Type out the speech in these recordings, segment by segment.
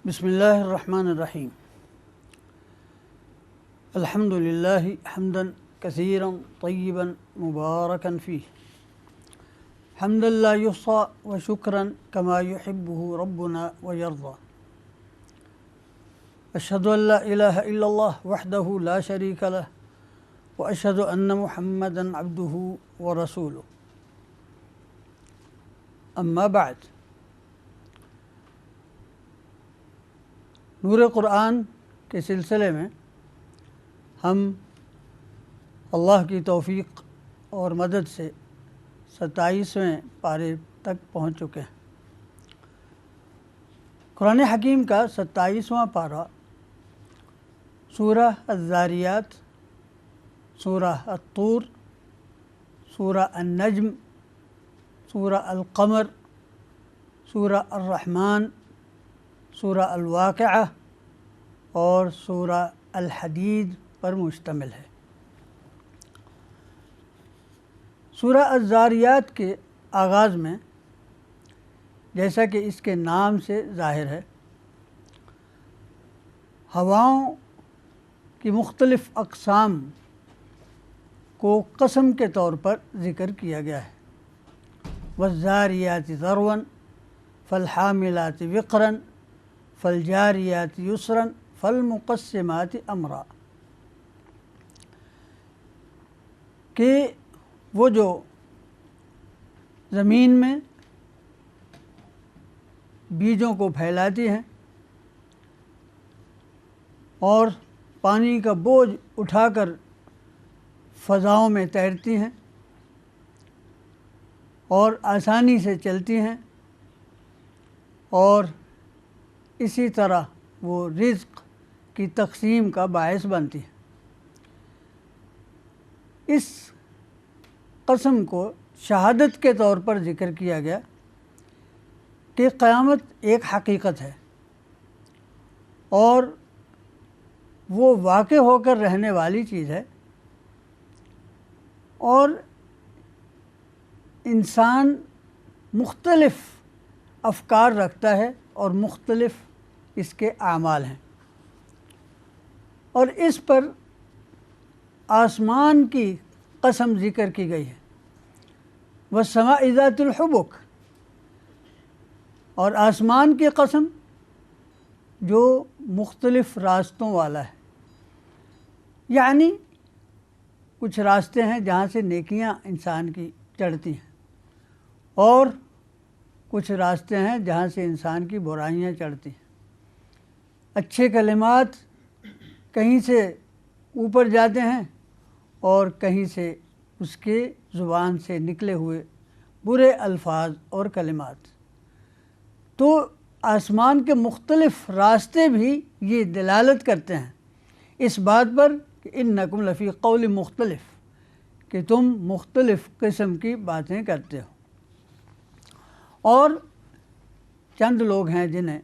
بسم الله الرحمن الرحيم. الحمد لله حمدا كثيرا طيبا مباركا فيه، حمدا لا يحصى وشكرا كما يحبه ربنا ويرضى. أشهد أن لا إله إلا الله وحده لا شريك له، وأشهد أن محمدا عبده ورسوله. أما بعد، نور قرآن کے سلسلے میں ہم اللہ کی توفیق اور مدد سے 27ویں پارے تک پہنچ چکے ہیں۔ قرآن حکیم کا 27واں پارہ سورہ الذاریات، سورہ الطور، سورہ النجم، سورہ القمر، سورہ الرحمن، سورہ الواقعہ اور سورہ الحدید پر مشتمل ہے۔ سورہ الذاریات کے آغاز میں، جیسا کہ اس کے نام سے ظاہر ہے، ہواؤں کی مختلف اقسام کو قسم کے طور پر ذکر کیا گیا ہے۔ والذاریات ذروا فالحاملات وقرا فالجاریات یسرا فالمقسمات امرا، کہ وہ جو زمین میں بیجوں کو پھیلاتی ہیں اور پانی کا بوجھ اٹھا کر فضاؤں میں تیرتی ہیں اور آسانی سے چلتی ہیں، اور اسی طرح وہ رزق کی تقسیم کا باعث بنتی ہے۔ اس قسم کو شہادت کے طور پر ذکر کیا گیا کہ قیامت ایک حقیقت ہے اور وہ واقع ہو کر رہنے والی چیز ہے، اور انسان مختلف افکار رکھتا ہے اور مختلف اس کے اعمال ہیں، اور اس پر آسمان کی قسم ذکر کی گئی ہے، والسماء ذات الحبک، اور آسمان کی قسم جو مختلف راستوں والا ہے، یعنی کچھ راستے ہیں جہاں سے نیکیاں انسان کی چڑھتی ہیں، اور کچھ راستے ہیں جہاں سے انسان کی برائیاں چڑھتی ہیں۔ اچھے کلمات کہیں سے اوپر جاتے ہیں اور کہیں سے اس کے زبان سے نکلے ہوئے برے الفاظ اور کلمات۔ تو آسمان کے مختلف راستے بھی یہ دلالت کرتے ہیں اس بات پر کہ انکم لفی قول مختلف، کہ تم مختلف قسم کی باتیں کرتے ہو۔ اور چند لوگ ہیں جنہیں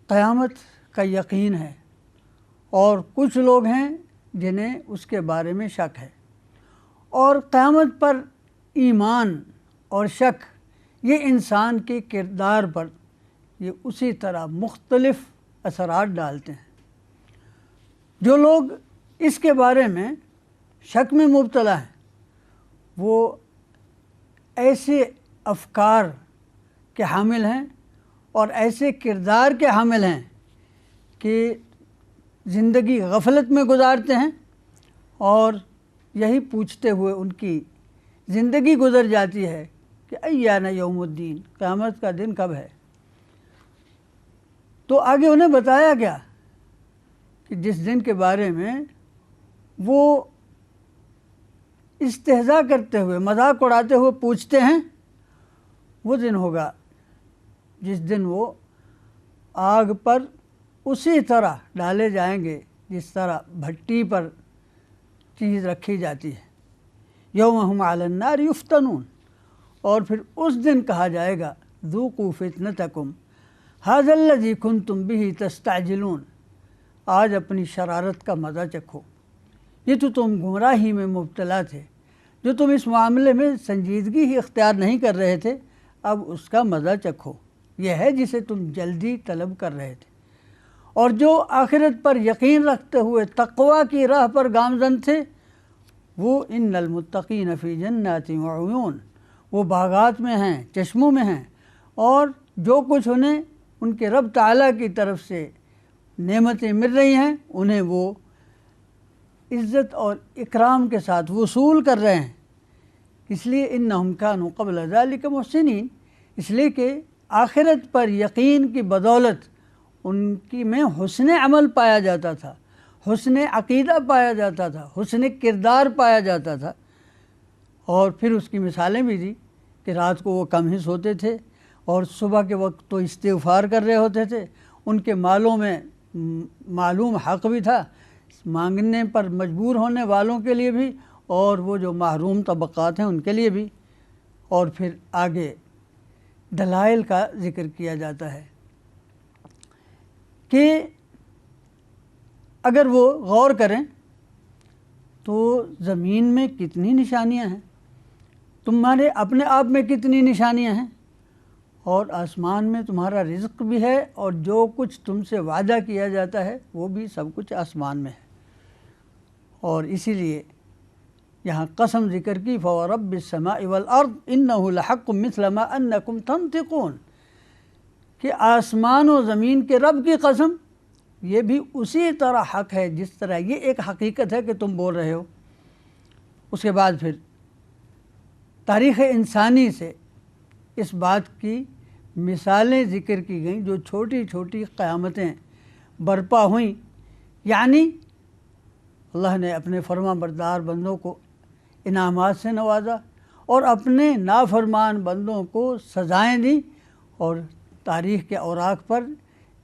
قیامت کا یقین ہے، اور کچھ لوگ ہیں جنہیں اس کے بارے میں شک ہے، اور قیامت پر ایمان اور شک یہ انسان کے کردار پر یہ اسی طرح مختلف اثرات ڈالتے ہیں۔ جو لوگ اس کے بارے میں شک میں مبتلا ہیں، وہ ایسے افکار کے حامل ہیں اور ایسے کردار کے حامل ہیں کہ زندگی غفلت میں گزارتے ہیں، اور یہی پوچھتے ہوئے ان کی زندگی گزر جاتی ہے کہ ایان یوم الدین، قیامت کا دن کب ہے۔ تو آگے انہیں بتایا گیا کہ جس دن کے بارے میں وہ استہزاء کرتے ہوئے، مذاق اڑاتے ہوئے پوچھتے ہیں، وہ دن ہوگا جس دن وہ آگ پر اسی طرح ڈالے جائیں گے جس طرح بھٹی پر چیز رکھی جاتی ہے۔ یوم ہم علی النار یفتنون، اور پھر اس دن کہا جائے گا ذوقوا فتنتکم ھذا الذی کنتم بہ تستعجلون، آج اپنی شرارت کا مزہ چکھو، یہ تو تم گمراہی میں مبتلا تھے، جو تم اس معاملے میں سنجیدگی ہی اختیار نہیں کر رہے تھے، اب اس کا مزہ چکھو۔ یہ ہے جسے تم جلدی طلب کر رہے تھے، اور جو آخرت پر یقین رکھتے ہوئے تقوی کی راہ پر گامزن تھے وہ ان المتقین فی جنات وعیون، وہ باغات میں ہیں، چشموں میں ہیں، اور جو کچھ انہیں ان کے رب تعالیٰ کی طرف سے نعمتیں مل رہی ہیں انہیں وہ عزت اور اکرام کے ساتھ وصول کر رہے ہیں۔ اس لیے انہم کانوا قبل ذلک محسنین، اس لیے کہ آخرت پر یقین کی بدولت ان کی میں حسن عمل پایا جاتا تھا، حسن عقیدہ پایا جاتا تھا، حسن کردار پایا جاتا تھا۔ اور پھر اس کی مثالیں بھی دی کہ رات کو وہ کم ہی سوتے تھے اور صبح کے وقت تو استغفار کر رہے ہوتے تھے، ان کے مالوں میں معلوم حق بھی تھا مانگنے پر مجبور ہونے والوں کے لیے بھی اور وہ جو محروم طبقات ہیں ان کے لیے بھی۔ اور پھر آگے دلائل کا ذکر کیا جاتا ہے کہ اگر وہ غور کریں تو زمین میں کتنی نشانیاں ہیں، تمہارے اپنے آپ میں کتنی نشانیاں ہیں، اور آسمان میں تمہارا رزق بھی ہے اور جو کچھ تم سے وعدہ کیا جاتا ہے وہ بھی سب کچھ آسمان میں ہے۔ اور اسی لیے یہاں قسم ذکر کی فورب السماء والارض انہ لحق مثل ما انکم تنطقون، کہ آسمان و زمین کے رب کی قسم یہ بھی اسی طرح حق ہے جس طرح یہ ایک حقیقت ہے کہ تم بول رہے ہو۔ اس کے بعد پھر تاریخ انسانی سے اس بات کی مثالیں ذکر کی گئیں جو چھوٹی چھوٹی قیامتیں برپا ہوئیں، یعنی اللہ نے اپنے فرما بردار بندوں کو انعامات سے نوازا اور اپنے نافرمان بندوں کو سزائیں دیں، اور تاریخ کے اوراق پر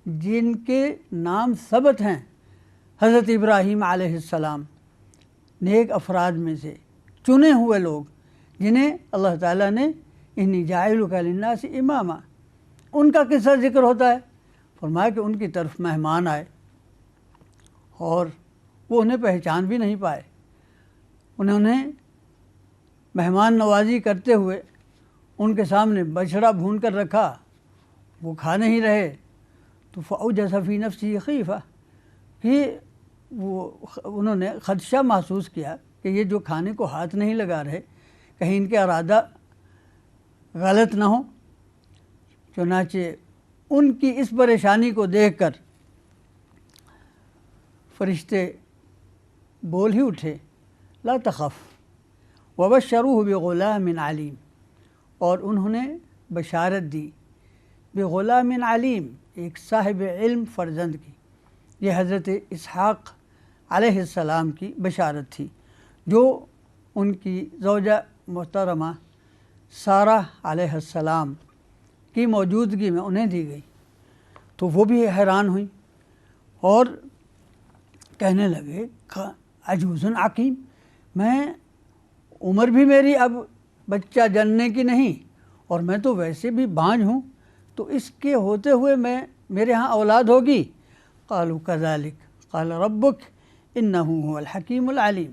جن کے نام ثبت ہیں حضرت ابراہیم علیہ السلام، نیک افراد میں سے چنے ہوئے لوگ جنہیں اللہ تعالیٰ نے انی جاعلک للناس اماما، ان کا قصہ ذکر ہوتا ہے۔ فرمایا کہ ان کی طرف مہمان آئے اور وہ انہیں پہچان بھی نہیں پائے، انہوں نے مہمان نوازی کرتے ہوئے ان کے سامنے بچھڑا بھون کر رکھا، وہ کھا نہیں رہے، تو فأوجس فی نفسہ خیفہ، کہ انہوں نے خدشہ محسوس کیا کہ یہ جو کھانے کو ہاتھ نہیں لگا رہے کہیں ان کے ارادہ غلط نہ ہو۔ چنانچہ ان کی اس پریشانی کو دیکھ کر فرشتے بول ہی اٹھے لا تخف وبشروہ بغلام علیم، اور انہوں نے بشارت دی بغلام علیم، ایک صاحب علم فرزند کی۔ یہ حضرت اسحاق علیہ السلام کی بشارت تھی جو ان کی زوجہ محترمہ سارہ علیہ السلام کی موجودگی میں انہیں دی گئی۔ تو وہ بھی حیران ہوئیں اور کہنے لگے عجوز عقیم، میں عمر بھی میری اب بچہ جننے کی نہیں اور میں تو ویسے بھی بانجھ ہوں، تو اس کے ہوتے ہوئے میرے ہاں اولاد ہوگی۔ قالوا کذالک قال ربک انہ هو الحکیم العلیم،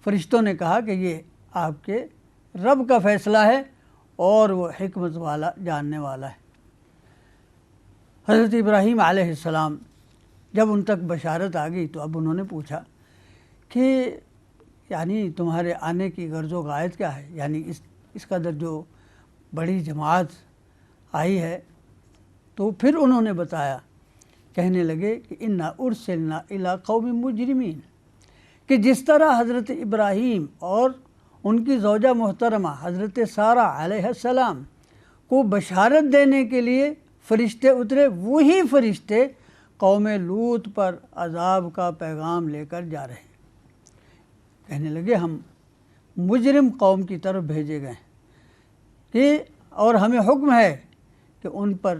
فرشتوں نے کہا کہ یہ آپ کے رب کا فیصلہ ہے اور وہ حکمت والا جاننے والا ہے۔ حضرت ابراہیم علیہ السلام جب ان تک بشارت آ گئی تو اب انہوں نے پوچھا کہ یعنی تمہارے آنے کی غرض و غایت کیا ہے، یعنی اس قدر جو بڑی جماعت آئی ہے۔ تو پھر انہوں نے بتایا، کہنے لگے کہ انا ارسلنا الی قوم مجرمین، کہ جس طرح حضرت ابراہیم اور ان کی زوجہ محترمہ حضرت سارہ علیہ السلام کو بشارت دینے کے لیے فرشتے اترے، وہی فرشتے قوم لوط پر عذاب کا پیغام لے کر جا رہے ہیں۔ کہنے لگے ہم مجرم قوم کی طرف بھیجے گئے کہ اور ہمیں حکم ہے کہ ان پر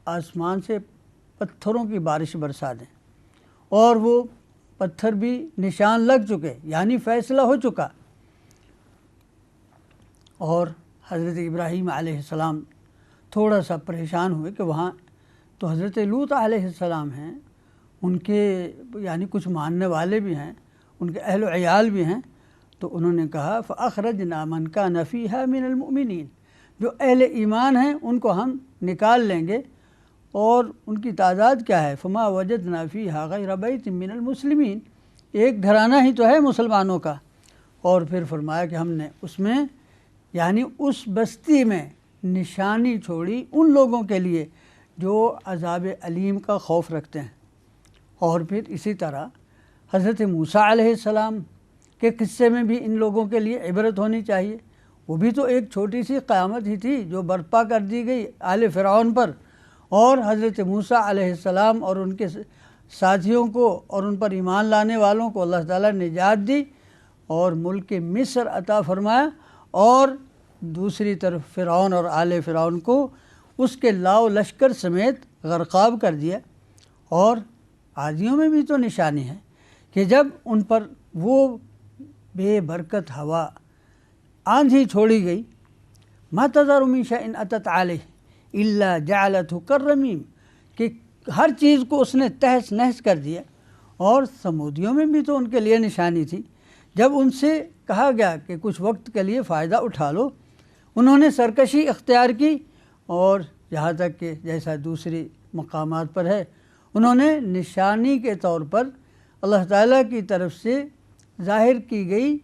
آسمان سے پتھروں کی بارش برسا دیں، اور وہ پتھر بھی نشان لگ چکے، یعنی فیصلہ ہو چکا۔ اور حضرت ابراہیم علیہ السلام تھوڑا سا پریشان ہوئے کہ وہاں تو حضرت لوط علیہ السلام ہیں، ان کے یعنی کچھ ماننے والے بھی ہیں، ان کے اہل و عیال بھی ہیں، تو انہوں نے کہا فَأَخْرَجْنَا مَنْ كَانَ فِيهَا مِنَ الْمُؤْمِنِينَ، جو اہل ایمان ہیں ان کو ہم نکال لیں گے، اور ان کی تعداد کیا ہے؟ فما وجدنا فیہا غیر بیت من المسلمین، ایک گھرانہ ہی تو ہے مسلمانوں کا۔ اور پھر فرمایا کہ ہم نے اس میں یعنی اس بستی میں نشانی چھوڑی ان لوگوں کے لیے جو عذاب علیم کا خوف رکھتے ہیں۔ اور پھر اسی طرح حضرت موسیٰ علیہ السلام کے قصے میں بھی ان لوگوں کے لیے عبرت ہونی چاہیے۔ وہ بھی تو ایک چھوٹی سی قیامت ہی تھی جو برپا کر دی گئی آل فرعون پر، اور حضرت موسیٰ علیہ السلام اور ان کے ساتھیوں کو اور ان پر ایمان لانے والوں کو اللہ تعالیٰ نے نجات دی اور ملک مصر عطا فرمایا، اور دوسری طرف فرعون اور آل فرعون کو اس کے لاؤ لشکر سمیت غرقاب کر دیا۔ اور عادیوں میں بھی تو نشانی ہے کہ جب ان پر وہ بے برکت ہوا آندھی چھوڑی گئی، ما تذر من شیء اتت علیہ الا جعلتہ کالرمیم، کہ ہر چیز کو اس نے تہس نہس کر دیا۔ اور سمودیوں میں بھی تو ان کے لیے نشانی تھی، جب ان سے کہا گیا کہ کچھ وقت کے لیے فائدہ اٹھا لو، انہوں نے سرکشی اختیار کی، اور یہاں تک کہ جیسا دوسری مقامات پر ہے انہوں نے نشانی کے طور پر اللہ تعالیٰ کی طرف سے ظاہر کی گئی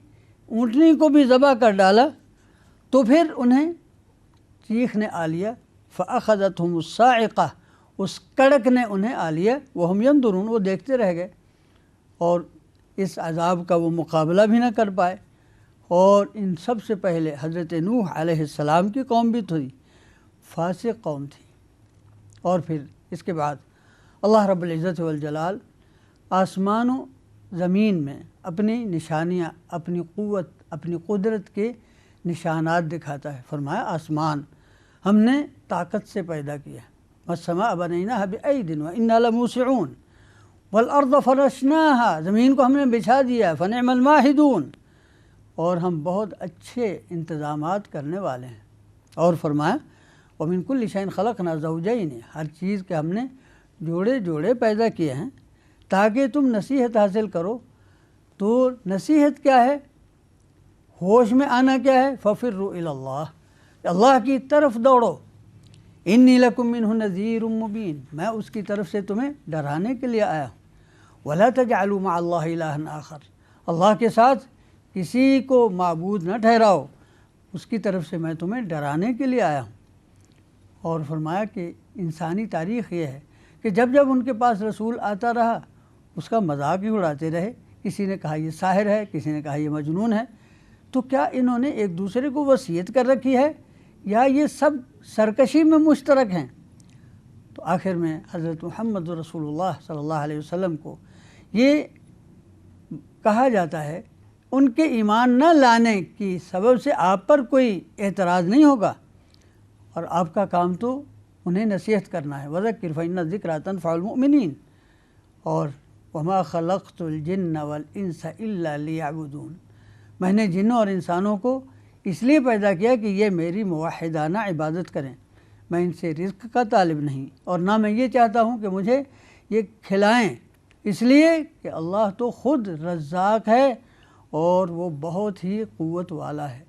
اونٹنی کو بھی ذبح کر ڈالا، تو پھر انہیں چیخ نے آ لیا، فأخذتهم الصاعقہ، اس کڑک نے انہیں آ لیا، وہم ینظرون، وہ دیکھتے رہ گئے، اور اس عذاب کا وہ مقابلہ بھی نہ کر پائے۔ اور ان سب سے پہلے حضرت نوح علیہ السلام کی قوم بھی تھی، فاسق قوم تھی۔ اور پھر اس کے بعد اللہ رب العزت والجلال آسمان و زمین میں اپنی نشانیاں، اپنی قوت، اپنی قدرت کے نشانات دکھاتا ہے۔ فرمایا آسمان ہم نے طاقت سے پیدا کیا، والسماء بنیناها بأید وإنا لموسعون، والارض فرشناها، زمین کو ہم نے بچھا دیا، فنعم الماہدون، اور ہم بہت اچھے انتظامات کرنے والے ہیں۔ اور فرمایا ومن کل شیء خلقنا زوجین، ہر چیز کے ہم نے جوڑے جوڑے پیدا کیے ہیں تاکہ تم نصیحت حاصل کرو۔ تو نصیحت کیا ہے؟ ہوش میں آنا کیا ہے؟ ففروا الی اللہ، اللہ کی طرف دوڑو۔ انی لکم منہ نذیر مبین، میں اس کی طرف سے تمہیں ڈرانے کے لیے آیا ہوں۔ ولا تجعلوا مع اللہ الہا آخر، اللہ کے ساتھ کسی کو معبود نہ ٹھہراؤ، اس کی طرف سے میں تمہیں ڈرانے کے لیے آیا ہوں۔ اور فرمایا کہ انسانی تاریخ یہ ہے کہ جب جب ان کے پاس رسول آتا رہا اس کا مذاق ہی اڑاتے رہے، کسی نے کہا یہ ساحر ہے، کسی نے کہا یہ مجنون ہے۔ تو کیا انہوں نے ایک دوسرے کو وصیت کر رکھی ہے یا یہ سب سرکشی میں مشترک ہیں؟ تو آخر میں حضرت محمد رسول اللہ صلی اللہ علیہ وسلم کو یہ کہا جاتا ہے ان کے ایمان نہ لانے کی سبب سے آپ پر کوئی اعتراض نہیں ہوگا، اور آپ کا کام تو انہیں نصیحت کرنا ہے۔ وذکر فإن الذکریٰ تنفع المؤمنین، اور وما خلقت الجن والانس الا لیعبدون، میں نے جنوں اور انسانوں کو اس لیے پیدا کیا کہ یہ میری موحدانہ عبادت کریں، میں ان سے رزق کا طالب نہیں، اور نہ میں یہ چاہتا ہوں کہ مجھے یہ کھلائیں، اس لیے کہ اللہ تو خود رزاق ہے اور وہ بہت ہی قوت والا ہے۔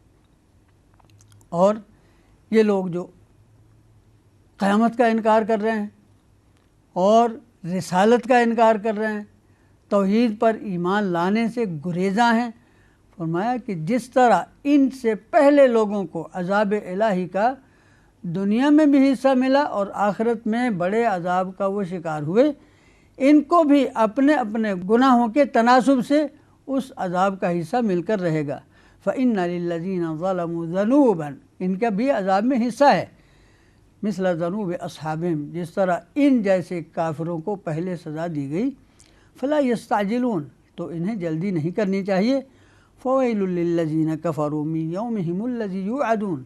اور یہ لوگ جو قیامت کا انکار کر رہے ہیں اور رسالت کا انکار کر رہے ہیں، توحید پر ایمان لانے سے گریزاں ہیں، فرمایا کہ جس طرح ان سے پہلے لوگوں کو عذاب الہی کا دنیا میں بھی حصہ ملا اور آخرت میں بڑے عذاب کا وہ شکار ہوئے، ان کو بھی اپنے اپنے گناہوں کے تناسب سے اس عذاب کا حصہ مل کر رہے گا۔ فَإِنَّ لِلَّذِينَ ظَلَمُوا ذَنُوبًا، ان کا بھی عذاب میں حصہ ہے، مثل ذنوب اصحابہم، جس طرح ان جیسے کافروں کو پہلے سزا دی گئی۔ فَلَا يَسْتَعْجِلُونَ، تو انہیں جلدی نہیں کرنی چاہیے۔ فَوَيْلٌ لِلَّذِينَ كَفَرُوا مِنْ يَوْمِهِمُ الَّذِي يُوعَدُونَ،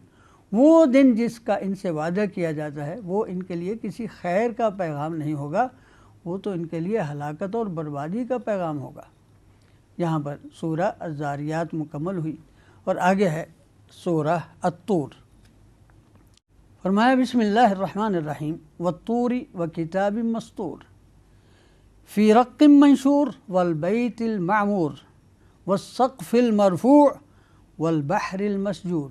وہ دن جس کا ان سے وعدہ کیا جاتا ہے وہ ان کے لیے کسی خیر کا پیغام نہیں ہوگا، وہ تو ان کے لیے ہلاکت اور بربادی کا پیغام ہوگا۔ یہاں پر سورہ الذاریات مکمل ہوئی، اور آگے ہے سورہ الطور۔ فرمایا بسم اللہ الرحمن الرحیم، والطور وکتاب مسطور، فی رق منشور، والبیت المعمور، والسقف المرفوع، والبحر المسجور۔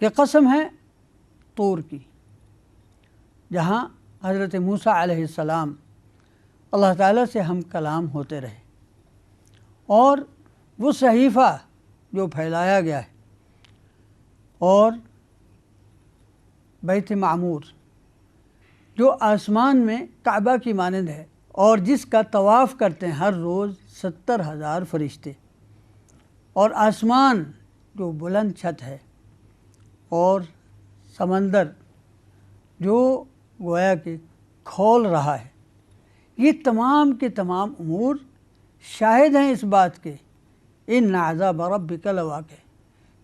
کہ قسم ہے طور کی، جہاں حضرت موسیٰ علیہ السلام اللہ تعالیٰ سے ہم کلام ہوتے رہے، اور وہ صحیفہ جو پھیلایا گیا ہے، اور بیت معمور جو آسمان میں کعبہ کی مانند ہے، اور جس کا طواف کرتے ہیں ہر روز 70,000 فرشتے، اور آسمان جو بلند چھت ہے، اور سمندر جو گویا کہ کھول رہا ہے، یہ تمام کے تمام امور شاہد ہیں اس بات کے ان عذاب ربک لواقع،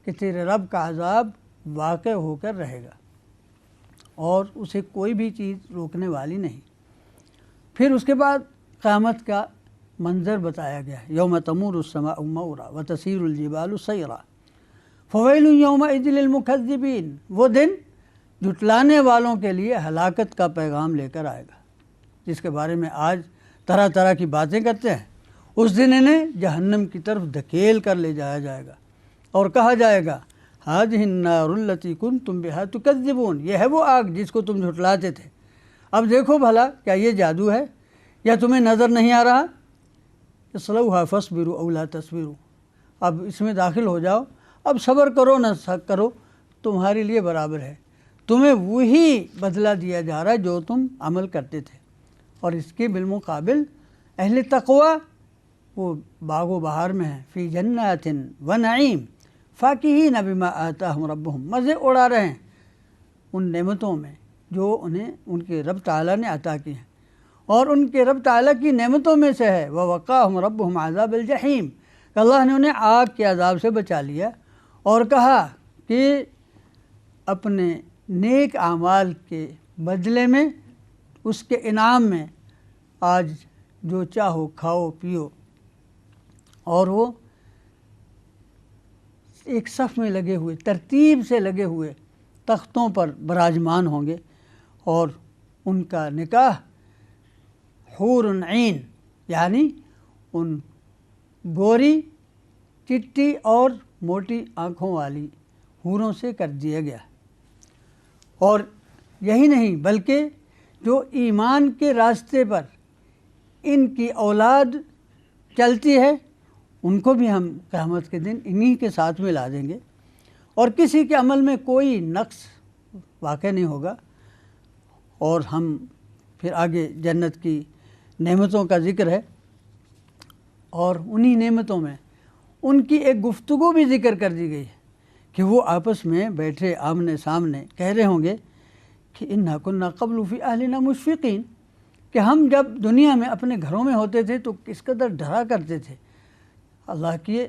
کہ تیرے رب کا عذاب واقع ہو کر رہے گا اور اسے کوئی بھی چیز روکنے والی نہیں۔ پھر اس کے بعد قیامت کا منظر بتایا گیا ہے، یوم تمور السماء مورا وتسیر الجبال سیرا فویل یومئذ للمکذبین، وہ دن جھٹلانے والوں کے لیے ہلاکت کا پیغام لے کر آئے گا، جس کے بارے میں آج طرح طرح کی باتیں کرتے ہیں۔ اس دن انہیں جہنم کی طرف دھکیل کر لے جایا جائے گا اور کہا جائے گا ھذہ النار التی کنتم بہا تکذبون، یہ ہے وہ آگ جس کو تم جھٹلاتے تھے، اب دیکھو بھلا کیا یہ جادو ہے یا تمہیں نظر نہیں آ رہا؟ اصلوها فاصبروا او لا تصبروا، اب اس میں داخل ہو جاؤ، اب صبر کرو نہ کرو تمہارے لیے برابر ہے، تمہیں وہی بدلہ دیا جا رہا ہے جو تم عمل کرتے تھے۔ اور اس کے بالمقابل اہل تقوی وہ باغ و بہار میں ہیں، فی جنات و نعیم فاکہین بما آتاہم ربہم، مزے اڑا رہے ہیں ان نعمتوں میں جو انہیں ان کے رب تعالیٰ نے عطا کی ہیں، اور ان کے رب تعالیٰ کی نعمتوں میں سے ہے ووقاہم ربہم عذاب الجحیم، کہ اللہ نے انہیں آگ کے عذاب سے بچا لیا اور کہا کہ اپنے نیک اعمال کے بدلے میں، اس کے انعام میں آج جو چاہو کھاؤ پیو، اور وہ ایک صف میں لگے ہوئے، ترتیب سے لگے ہوئے تختوں پر براجمان ہوں گے، اور ان کا نکاح حور عین، یعنی ان گوری چٹی اور موٹی آنکھوں والی حوروں سے کر دیا گیا۔ اور یہی نہیں بلکہ جو ایمان کے راستے پر ان کی اولاد چلتی ہے ان کو بھی ہم قیامت کے دن انہی کے ساتھ ملا دیں گے، اور کسی کے عمل میں کوئی نقص واقع نہیں ہوگا۔ اور ہم پھر آگے جنت کی نعمتوں کا ذکر ہے، اور انہی نعمتوں میں ان کی ایک گفتگو بھی ذکر کر دی گئی ہے کہ وہ آپس میں بیٹھے آمنے سامنے کہہ رہے ہوں گے کہ انا کنا قبل فی اہلنا مشفقین، کہ ہم جب دنیا میں اپنے گھروں میں ہوتے تھے تو کس قدر ڈرا کرتے تھے اللہ کے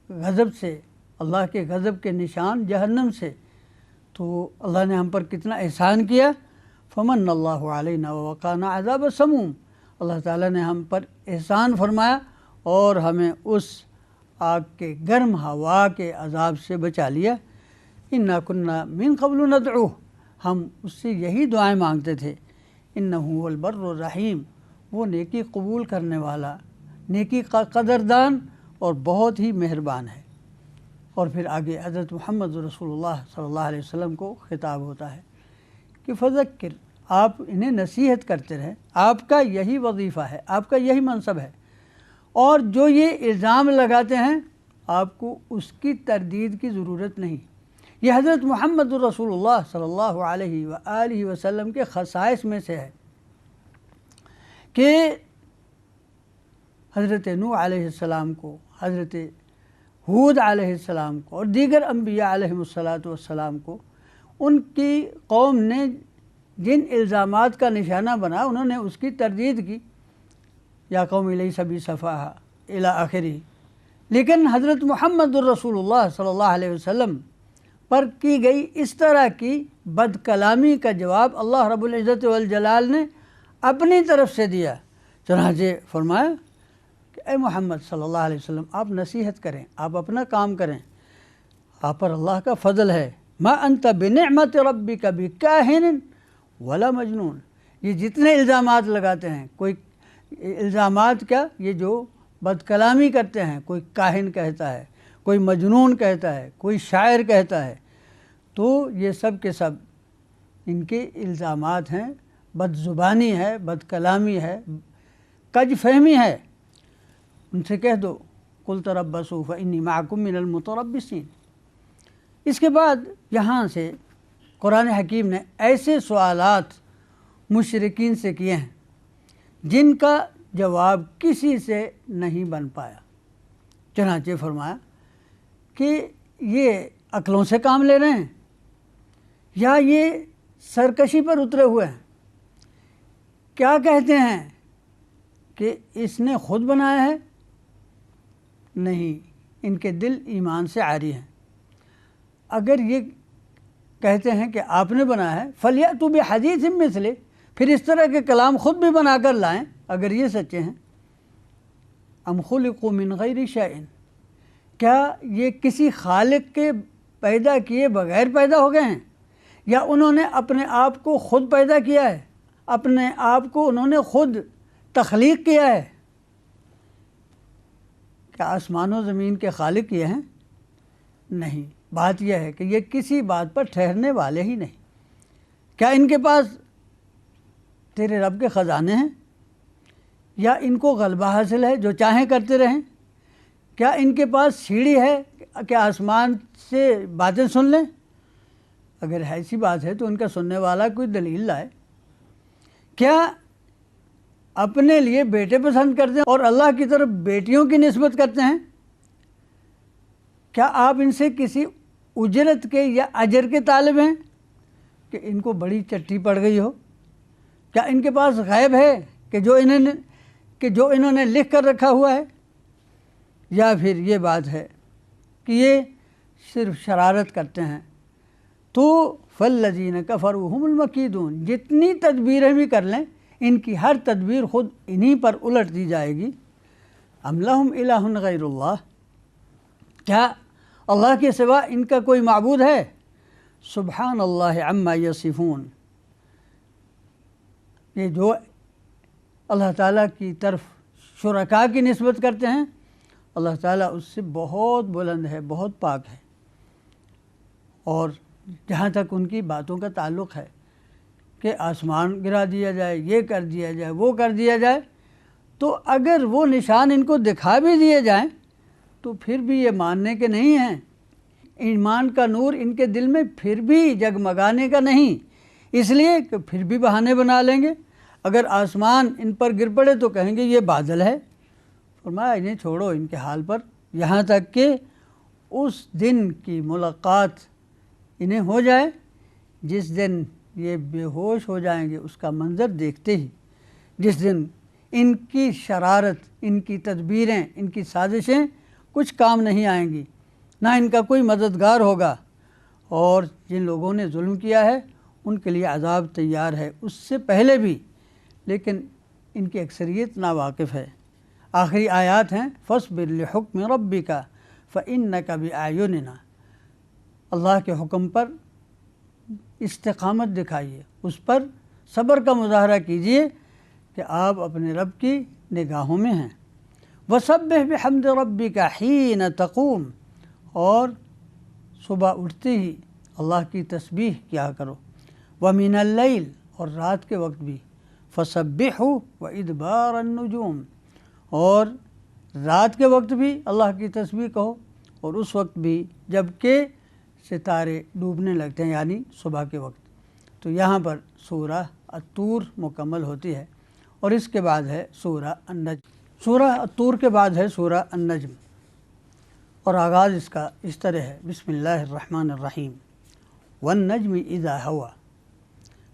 غضب سے، اللہ کے غضب کے نشان جہنم سے، تو اللہ نے ہم پر کتنا احسان کیا۔ فمن اللہ علینا ووقانا عذاب السموم، اللہ تعالیٰ نے ہم پر احسان فرمایا اور ہمیں اس آگ کے گرم ہوا کے عذاب سے بچا لیا۔ انا کنا من قبل ندعوہ، ہم اس سے یہی دعائیں مانگتے تھے، انہ هو البر الرحیم، وہ نیکی قبول کرنے والا، نیکی کا قدردان اور بہت ہی مہربان ہے۔ اور پھر آگے حضرت محمد رسول اللہ صلی اللہ علیہ وسلم کو خطاب ہوتا ہے کہ فذکر، آپ انہیں نصیحت کرتے رہیں، آپ کا یہی وظیفہ ہے، آپ کا یہی منصب ہے، اور جو یہ الزام لگاتے ہیں آپ کو اس کی تردید کی ضرورت نہیں۔ یہ حضرت محمد رسول اللہ صلی اللہ علیہ وآلہ وسلم کے خصائص میں سے ہے کہ حضرت نوح علیہ السلام کو، حضرت ہود علیہ السلام کو اور دیگر انبیاء علیہم السلام کو ان کی قوم نے جن الزامات کا نشانہ بنا انہوں نے اس کی تردید کی، یا قوم لیس بی صفاہا الی آخری۔ لیکن حضرت محمد الرسول اللہ صلی اللہ علیہ وسلم پر کی گئی اس طرح کی بد کلامی کا جواب اللہ رب العزت والجلال نے اپنی طرف سے دیا، چنانچہ فرمایا کہ اے محمد صلی اللہ علیہ وسلم آپ نصیحت کریں، آپ اپنا کام کریں، آپ پر اللہ کا فضل ہے۔ ما انت بنعمت ربک بکاہن ولا مجنون، یہ جتنے الزامات لگاتے ہیں، کوئی الزامات کیا، یہ جو بد کلامی کرتے ہیں، کوئی کاہن کہتا ہے، کوئی مجنون کہتا ہے، کوئی شاعر کہتا ہے، تو یہ سب کے سب ان کے الزامات ہیں، بد زبانی ہے، بد کلامی ہے، کج فہمی ہے۔ ان سے کہہ دو قل تربصوا فإنی معکم من المتربصین۔ اس کے بعد یہاں سے قرآن حکیم نے ایسے سوالات مشرکین سے کیے ہیں جن کا جواب کسی سے نہیں بن پایا۔ چنانچہ فرمایا کہ یہ عقلوں سے کام لے رہے ہیں یا یہ سرکشی پر اترے ہوئے ہیں؟ کیا کہتے ہیں کہ اس نے خود بنایا ہے؟ نہیں، ان کے دل ایمان سے عاری ہیں۔ اگر یہ کہتے ہیں کہ آپ نے بنایا ہے فَلْيَأْتُوا بِحَدِيثٍ مِثْلِهِ، پھر اس طرح کے کلام خود بھی بنا کر لائیں اگر یہ سچے ہیں۔ أَمْ خُلِقُوا مِنْ غَيْرِ شَيْءٍ، کیا یہ کسی خالق کے پیدا کیے بغیر پیدا ہو گئے ہیں، یا انہوں نے اپنے آپ کو خود پیدا کیا ہے، اپنے آپ کو انہوں نے خود تخلیق کیا ہے؟ کیا آسمان و زمین کے خالق یہ ہیں؟ نہیں، بات یہ ہے کہ یہ کسی بات پر ٹھہرنے والے ہی نہیں۔ کیا ان کے پاس تیرے رب کے خزانے ہیں، یا ان کو غلبہ حاصل ہے جو چاہیں کرتے رہیں؟ کیا ان کے پاس سیڑھی ہے کہ آسمان سے باتیں سن لیں؟ اگر ایسی بات ہے تو ان کا سننے والا کوئی دلیل لائے۔ کیا اپنے لیے بیٹے پسند کرتے ہیں اور اللہ کی طرف بیٹیوں کی نسبت کرتے ہیں؟ کیا آپ ان سے کسی اجرت کے یا اجر کے طالب ہیں کہ ان کو بڑی چٹھی پڑ گئی ہو؟ کیا ان کے پاس غیب ہے کہ جو انہوں نے لکھ کر رکھا ہوا ہے؟ یا پھر یہ بات ہے کہ یہ صرف شرارت کرتے ہیں؟ تو فَالَّذِينَ كَفَرُوا هُمُ الْمَكِيدُونَ، جتنی تدبیریں بھی کر لیں ان کی ہر تدبیر خود انہی پر الٹ دی جائے گی۔ أَمْ لَهُمْ إِلَٰهٌ غَيْرُ اللَّهِ، کیا اللہ کے سوا ان کا کوئی معبود ہے؟ سبحان اللہ عما یصفون، یہ جو اللہ تعالیٰ کی طرف شرکاء کی نسبت کرتے ہیں، اللہ تعالیٰ اس سے بہت بلند ہے، بہت پاک ہے۔ اور جہاں تک ان کی باتوں کا تعلق ہے کہ آسمان گرا دیا جائے، یہ کر دیا جائے، وہ کر دیا جائے، تو اگر وہ نشان ان کو دکھا بھی دیے جائیں تو پھر بھی یہ ماننے کے نہیں ہیں۔ ایمان کا نور ان کے دل میں پھر بھی جگمگانے کا نہیں، اس لیے کہ پھر بھی بہانے بنا لیں گے۔ اگر آسمان ان پر گر پڑے تو کہیں گے یہ بادل ہے۔ فرمایا انہیں چھوڑو ان کے حال پر، یہاں تک کہ اس دن کی ملاقات انہیں ہو جائے جس دن یہ بے ہوش ہو جائیں گے اس کا منظر دیکھتے ہی، جس دن ان کی شرارت، ان کی تدبیریں، ان کی سازشیں کچھ کام نہیں آئیں گی، نہ ان کا کوئی مددگار ہوگا، اور جن لوگوں نے ظلم کیا ہے ان کے لیے عذاب تیار ہے اس سے پہلے بھی، لیکن ان کی اکثریت ناواقف ہے۔ آخری آیات ہیں فَاصْبِرْ لِحُکْمِ رَبِّكَ فَإِنَّكَ بِأَعْيُنِنَا، اللہ کے حکم پر استقامت دکھائیے، اس پر صبر کا مظاہرہ کیجئے کہ آپ اپنے رب کی نگاہوں میں ہیں۔ وَسَبِّحْ بِحَمْدِ رَبِّكَ حِينَ تَقُومُ، اور صبح اٹھتے ہی اللہ کی تسبیح کیا کرو۔ وَمِنَ اللَّيْلِ، اور رات کے وقت بھی، فَسَبِّحُوا وَإِدْبَارَ النُّجُومِ، اور رات کے وقت بھی اللہ کی تسبیح کہو اور اس وقت بھی جب کہ ستارے ڈوبنے لگتے ہیں، یعنی صبح کے وقت۔ تو یہاں پر سورہ الطور مکمل ہوتی ہے، اور اس کے بعد ہے سورہ النجم۔ سورہ الطور کے بعد ہے سورہ النجم، اور آغاز اس کا اس طرح ہے، بسم اللہ الرحمن الرحیم۔ والنجم اذا ہوا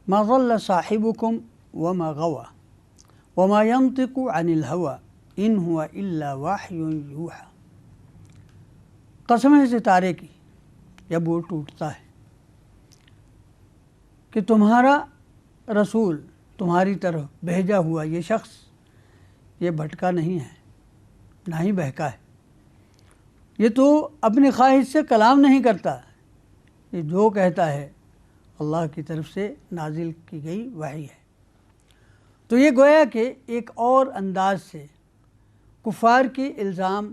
ما ضل صاحبکم وما غوا وما ينطق عن الہوا ان هو الا وحی یوحی۔ قسم ہے ستارے کی جب وہ ٹوٹتا ہے کہ تمہارا رسول تمہاری طرف بھیجا ہوا یہ شخص یہ بھٹکا نہیں ہے، نہ ہی بہکا ہے، یہ تو اپنی خواہش سے کلام نہیں کرتا، یہ جو کہتا ہے اللہ کی طرف سے نازل کی گئی وحی ہے۔ تو یہ گویا کہ ایک اور انداز سے کفار کی الزام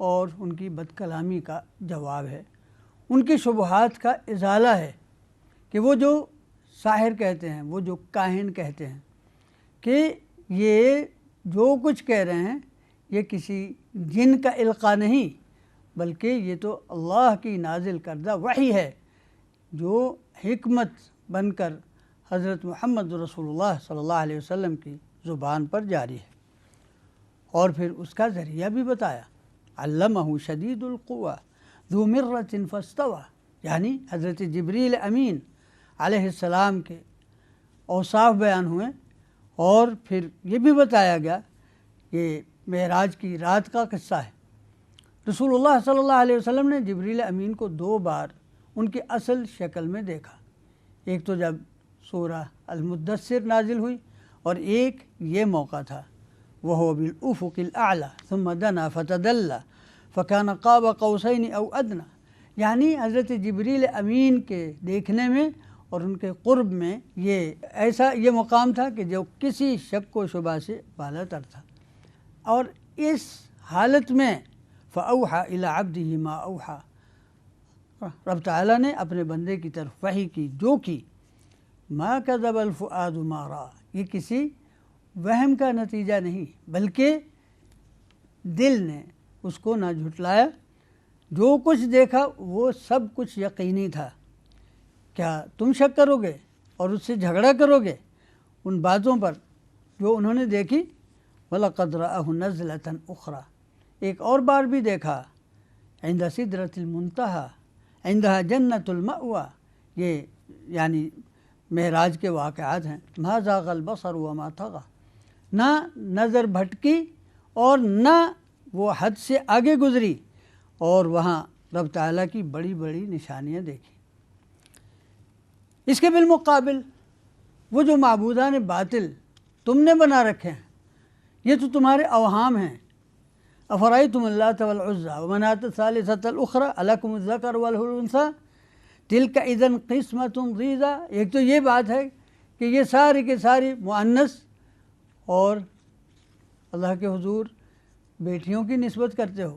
اور ان کی بد کلامی کا جواب ہے۔ ان کی شبہات کا ازالہ ہے کہ وہ جو ساحر کہتے ہیں، وہ جو کاہن کہتے ہیں کہ یہ جو کچھ کہہ رہے ہیں یہ کسی جن کا القاء نہیں، بلکہ یہ تو اللہ کی نازل کردہ وحی ہے جو حکمت بن کر حضرت محمد رسول اللہ صلی اللہ علیہ وسلم کی زبان پر جاری ہے۔ اور پھر اس کا ذریعہ بھی بتایا، علمہ شدید القویٰ ذو مرۃ فاستویٰ، یعنی حضرت جبریل امین علیہ السلام کے اوصاف بیان ہوئے، اور پھر یہ بھی بتایا گیا کہ معراج کی رات کا قصہ ہے۔ رسول اللہ صلی اللہ علیہ وسلم نے جبریل امین کو 2 بار ان کی اصل شکل میں دیکھا، ایک تو جب سورہ المدثر نازل ہوئی، اور ایک یہ موقع تھا وَهُوَ بِالْأُفُقِ الْأَعْلَى ثُمَّ دَنَا فَتَدَلَّى فَكَانَ قَابَ قَوْسَيْنِ أَوْ أَدْنَى، یعنی حضرت جبریل امین کے دیکھنے میں اور ان کے قرب میں یہ مقام تھا کہ جو کسی شک و شبہ سے بالا تر تھا۔ اور اس حالت میں فَأَوْحَى إِلَىٰ عَبْدِهِ مَا أَوْحَى، رب تعالیٰ نے اپنے بندے کی طرف وحی کی جو کی، مَا كَذَبَ الْفُؤَادُ مَا رَأَىٰ، یہ کسی وہم کا نتیجہ نہیں بلکہ دل نے اس کو نہ جھٹلایا، جو کچھ دیکھا وہ سب کچھ یقینی تھا۔ کیا تم شک کرو گے اور اس سے جھگڑا کرو گے ان باتوں پر جو انہوں نے دیکھی؟ وَلَقَدْ رَآهُ نَزْلَةً أُخْرَىٰ، ایک اور بار بھی دیکھا، عند سدرۃ المنتہى عندها جنۃ المأویٰ، یہ یعنی معراج کے واقعات ہیں۔ مَا زَاغَ الْبَصَرُ وَمَا طَغَىٰ، نہ نظر بھٹکی اور نہ وہ حد سے آگے گزری، اور وہاں رب تعالیٰ کی بڑی بڑی نشانیاں دیکھی۔ اس کے بالمقابل وہ جو معبودان باطل تم نے بنا رکھے ہیں، یہ تو تمہارے اوہام ہیں۔ افرأیتم اللات والعزیٰ ومناۃ الثالثۃ الاخری الکم الذکر وله الانثیٰ تلک اذا قسمۃ ضیزیٰ، ایک تو یہ بات ہے کہ یہ ساری کے ساری مؤنث اور اللہ کے حضور بیٹیوں کی نسبت کرتے ہو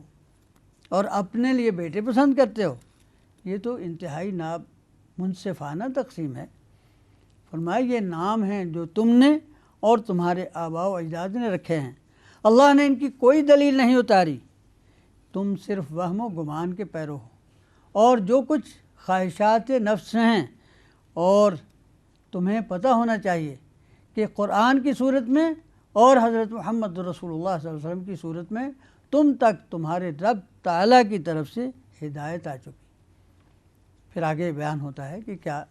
اور اپنے لیے بیٹے پسند کرتے ہو، یہ تو انتہائی منصفانہ تقسیم ہے۔ فرمایا یہ نام ہیں جو تم نے اور تمہارے آباء و اجداد نے رکھے ہیں، اللہ نے ان کی کوئی دلیل نہیں اتاری، تم صرف وہم و گمان کے پیرو ہو اور جو کچھ خواہشات نفس ہیں، اور تمہیں پتہ ہونا چاہیے کہ قرآن کی صورت میں اور حضرت محمد رسول اللہ صلی اللہ علیہ وسلم کی صورت میں تم تک تمہارے رب تعالیٰ کی طرف سے ہدایت آ چکی۔ پھر آگے بیان ہوتا ہے کہ کیا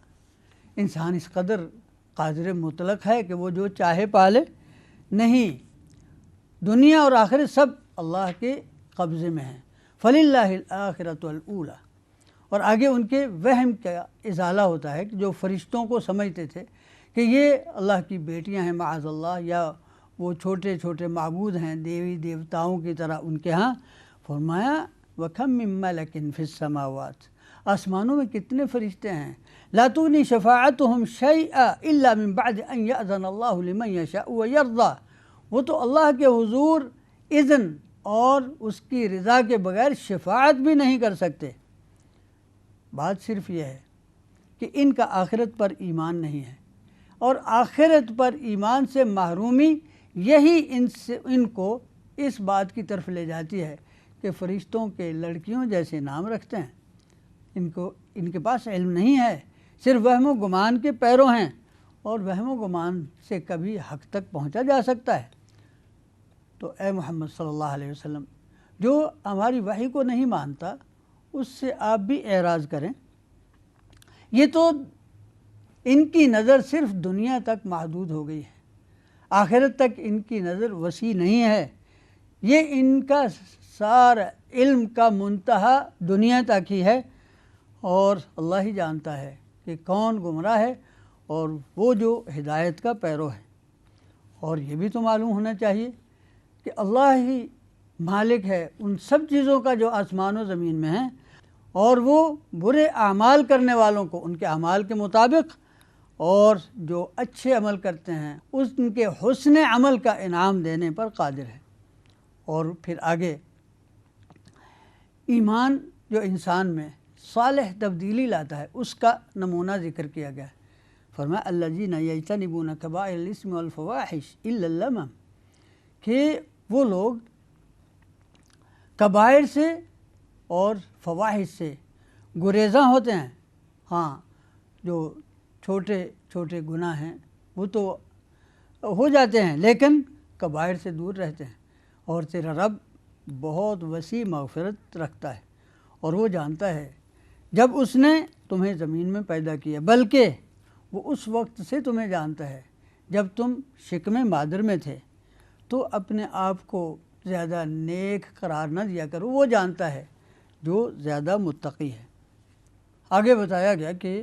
انسان اس قدر قادر مطلق ہے کہ وہ جو چاہے پالے؟ نہیں، دنیا اور آخرت سب اللہ کے قبضے میں ہیں۔ فَلِلَّهِ الْآخِرَةُ الْأُولَىٰ، اور آگے ان کے وہم کا ازالہ ہوتا ہے کہ جو فرشتوں کو سمجھتے تھے کہ یہ اللہ کی بیٹیاں ہیں معاذ اللہ، یا وہ چھوٹے چھوٹے معبود ہیں دیوی دیوتاؤں کی طرح ان کے ہاں، فرمایا وَكَم مِّن مَلَكٍ فِي السَّمَاوَاتِ، آسمانوں میں کتنے فرشتے ہیں، لَا تُغْنِي شَفَاعَتُهُمْ شَيْئًا إِلَّا مِن بَعْدِ أَن يَأْذَنَ اللَّهُ لِمَن يَشَاءُ وَيَرْضَىٰ، وہ تو اللہ کے حضور اذن اور اس کی رضا کے بغیر شفاعت بھی نہیں کر سکتے۔ بات صرف یہ ہے کہ ان کا آخرت پر ایمان نہیں ہے، اور آخرت پر ایمان سے محرومی یہی ان کو اس بات کی طرف لے جاتی ہے کہ فرشتوں کے لڑکیوں جیسے نام رکھتے ہیں۔ ان کے پاس علم نہیں ہے، صرف وہم و گمان کے پیرو ہیں، اور وہم و گمان سے کبھی حق تک پہنچا جا سکتا ہے؟ تو اے محمد صلی اللہ علیہ وسلم، جو ہماری وحی کو نہیں مانتا اس سے آپ بھی اعراض کریں۔ یہ تو ان کی نظر صرف دنیا تک محدود ہو گئی ہے، آخرت تک ان کی نظر وسیع نہیں ہے، یہ ان کا سارا علم کا منتہا دنیا تک ہی ہے، اور اللہ ہی جانتا ہے کہ کون گمراہ ہے اور وہ جو ہدایت کا پیرو ہے۔ اور یہ بھی تو معلوم ہونا چاہیے کہ اللہ ہی مالک ہے ان سب چیزوں کا جو آسمان و زمین میں ہیں، اور وہ برے اعمال کرنے والوں کو ان کے اعمال کے مطابق، اور جو اچھے عمل کرتے ہیں ان کے حسن عمل کا انعام دینے پر قادر ہے۔ اور پھر آگے ایمان جو انسان میں صالح تبدیلی لاتا ہے اس کا نمونہ ذکر کیا گیا ہے۔ فرمایا الذین یجتنبون کبائر الاسم والفواحش الا اللمم، کہ وہ لوگ کبائر سے اور فواحش سے گریزاں ہوتے ہیں۔ ہاں، جو چھوٹے چھوٹے گناہ ہیں وہ تو ہو جاتے ہیں لیکن کبائر سے دور رہتے ہیں، اور تیرا رب بہت وسیع مغفرت رکھتا ہے، اور وہ جانتا ہے جب اس نے تمہیں زمین میں پیدا کیا، بلکہ وہ اس وقت سے تمہیں جانتا ہے جب تم شکم مادر میں تھے، تو اپنے آپ کو زیادہ نیک قرار نہ دیا کرو، وہ جانتا ہے جو زیادہ متقی ہے۔ آگے بتایا گیا کہ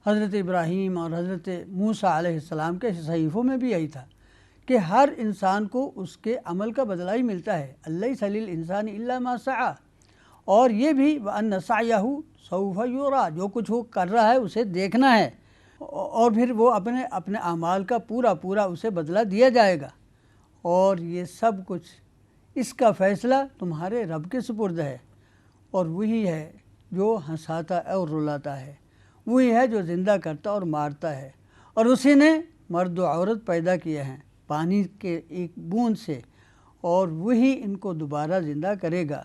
حضرت ابراہیم اور حضرت موسیٰ علیہ السلام کے صحیفوں میں بھی یہی تھا کہ ہر انسان کو اس کے عمل کا بدلہ ہی ملتا ہے، الیس للانسان الا ما سعی، اور یہ بھی وان سعیہ سوف یری، جو کچھ وہ کر رہا ہے اسے دیکھنا ہے، اور پھر وہ اپنے اعمال کا پورا اسے بدلہ دیا جائے گا، اور یہ سب کچھ اس کا فیصلہ تمہارے رب کے سپرد ہے، اور وہی ہے جو ہنساتا اور رلاتا ہے، وہی ہے جو زندہ کرتا اور مارتا ہے، اور اسی نے مرد و عورت پیدا کیے ہیں پانی کے ایک بوند سے، اور وہی ان کو دوبارہ زندہ کرے گا،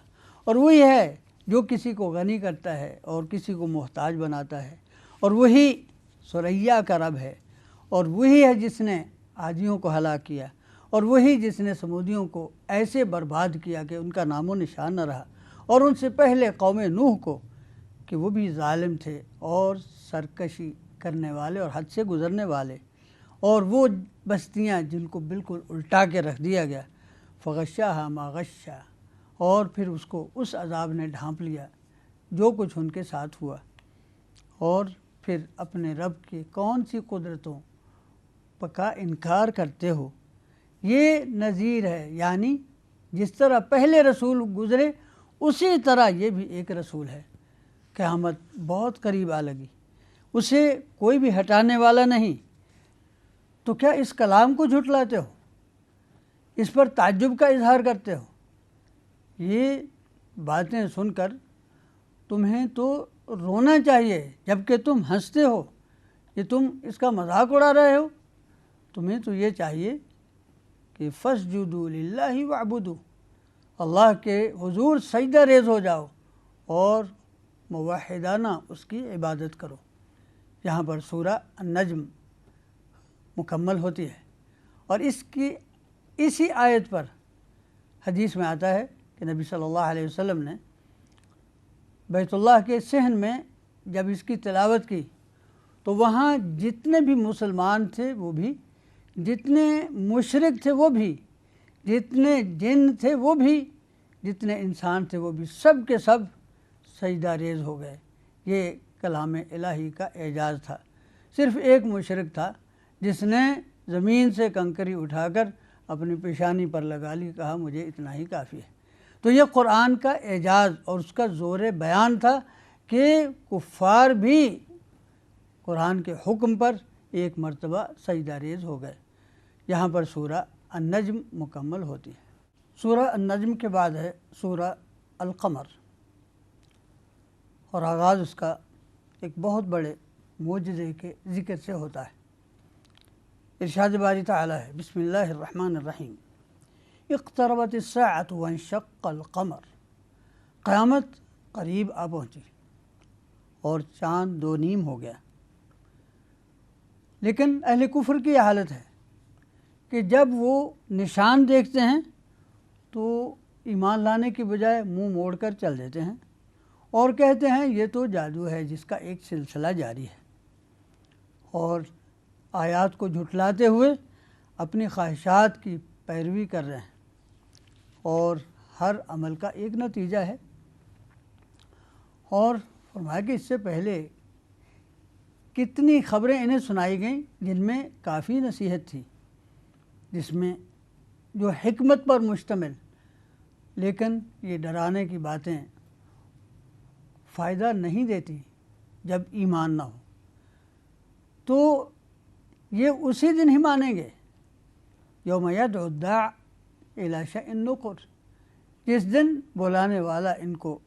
اور وہی ہے جو کسی کو غنی کرتا ہے اور کسی کو محتاج بناتا ہے، اور وہی ثریا کا رب ہے، اور وہی ہے جس نے عادیوں کو ہلاک کیا، اور وہی جس نے سمودیوں کو ایسے برباد کیا کہ ان کا نام و نشان نہ رہا، اور ان سے پہلے قوم نوح کو کہ وہ بھی ظالم تھے اور سرکشی کرنے والے اور حد سے گزرنے والے، اور وہ بستیاں جن کو بالکل الٹا کے رکھ دیا گیا، فغشاها ما غشا، اور پھر اس کو اس عذاب نے ڈھانپ لیا جو کچھ ان کے ساتھ ہوا، اور پھر اپنے رب کی کون سی قدرتوں کا انکار کرتے ہو۔ یہ نذیر ہے، یعنی جس طرح پہلے رسول گزرے اسی طرح یہ بھی ایک رسول ہے، قیامت بہت قریب آ لگی، اسے کوئی بھی ہٹانے والا نہیں، تو کیا اس کلام کو جھٹلاتے ہو، اس پر تعجب کا اظہار کرتے ہو؟ یہ باتیں سن کر تمہیں تو رونا چاہیے جبکہ تم ہنستے ہو، یہ تم اس کا مذاق اڑا رہے ہو۔ تمہیں تو یہ چاہیے کہ فَاسْجُدُوا لِلَّهِ وَاعْبُدُوا، اللہ کے حضور سجدہ ریز ہو جاؤ اور موحدانہ اس کی عبادت کرو۔ یہاں پر سورہ النجم مکمل ہوتی ہے، اور اسی آیت پر حدیث میں آتا ہے کہ نبی صلی اللہ علیہ وسلم نے بیت اللہ کے صحن میں جب اس کی تلاوت کی تو وہاں جتنے بھی مسلمان تھے وہ بھی، جتنے مشرک تھے وہ بھی، جتنے جن تھے وہ بھی، جتنے انسان تھے وہ بھی، سب کے سب سجدہ ریز ہو گئے۔ یہ کلام الہی کا اعجاز تھا۔ صرف ایک مشرک تھا جس نے زمین سے کنکری اٹھا کر اپنی پیشانی پر لگا لی، کہا مجھے اتنا ہی کافی ہے۔ تو یہ قرآن کا اعجاز اور اس کا زور بیان تھا کہ کفار بھی قرآن کے حکم پر ایک مرتبہ سجدہ ریز ہو گئے۔ یہاں پر سورہ النجم مکمل ہوتی ہے۔ سورہ النجم کے بعد ہے سورہ القمر، اور آغاز اس کا ایک بہت بڑے معجزے کے ذکر سے ہوتا ہے۔ ارشاد باری تعالی ہے، بسم اللہ الرحمن الرحیم، اقتربت الساعۃ وانشق القمر، قیامت قریب آ پہنچی اور چاند دو نیم ہو گیا۔ لیکن اہل کفر کی یہ حالت ہے کہ جب وہ نشان دیکھتے ہیں تو ایمان لانے کی بجائے منہ موڑ کر چل دیتے ہیں اور کہتے ہیں یہ تو جادو ہے جس کا ایک سلسلہ جاری ہے، اور آیات کو جھٹلاتے ہوئے اپنی خواہشات کی پیروی کر رہے ہیں، اور ہر عمل کا ایک نتیجہ ہے۔ اور فرمایا کہ اس سے پہلے کتنی خبریں انہیں سنائی گئیں جن میں کافی نصیحت تھی، جس میں جو حکمت پر مشتمل، لیکن یہ ڈرانے کی باتیں فائدہ نہیں دیتی جب ایمان نہ ہو، تو یہ اسی دن ہی مانیں گے، یوم یدعو الداع الی شیء نکر، جس دن بلانے والا ان کو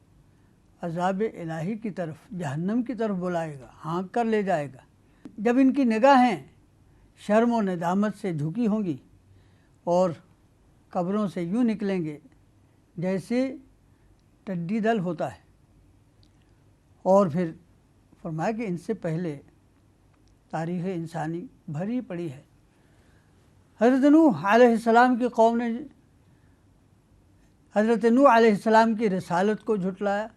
عذاب الہی کی طرف، جہنم کی طرف بلائے گا، ہانک کر لے جائے گا۔ جب ان کی نگاہیں شرم و ندامت سے جھکی ہوں گی اور قبروں سے یوں نکلیں گے جیسے ٹڈی دل ہوتا ہے۔ اور پھر فرمایا کہ ان سے پہلے تاریخ انسانی بھری پڑی ہے۔ حضرت نوح علیہ السلام کی قوم نے حضرت نوح علیہ السلام کی رسالت کو جھٹلایا،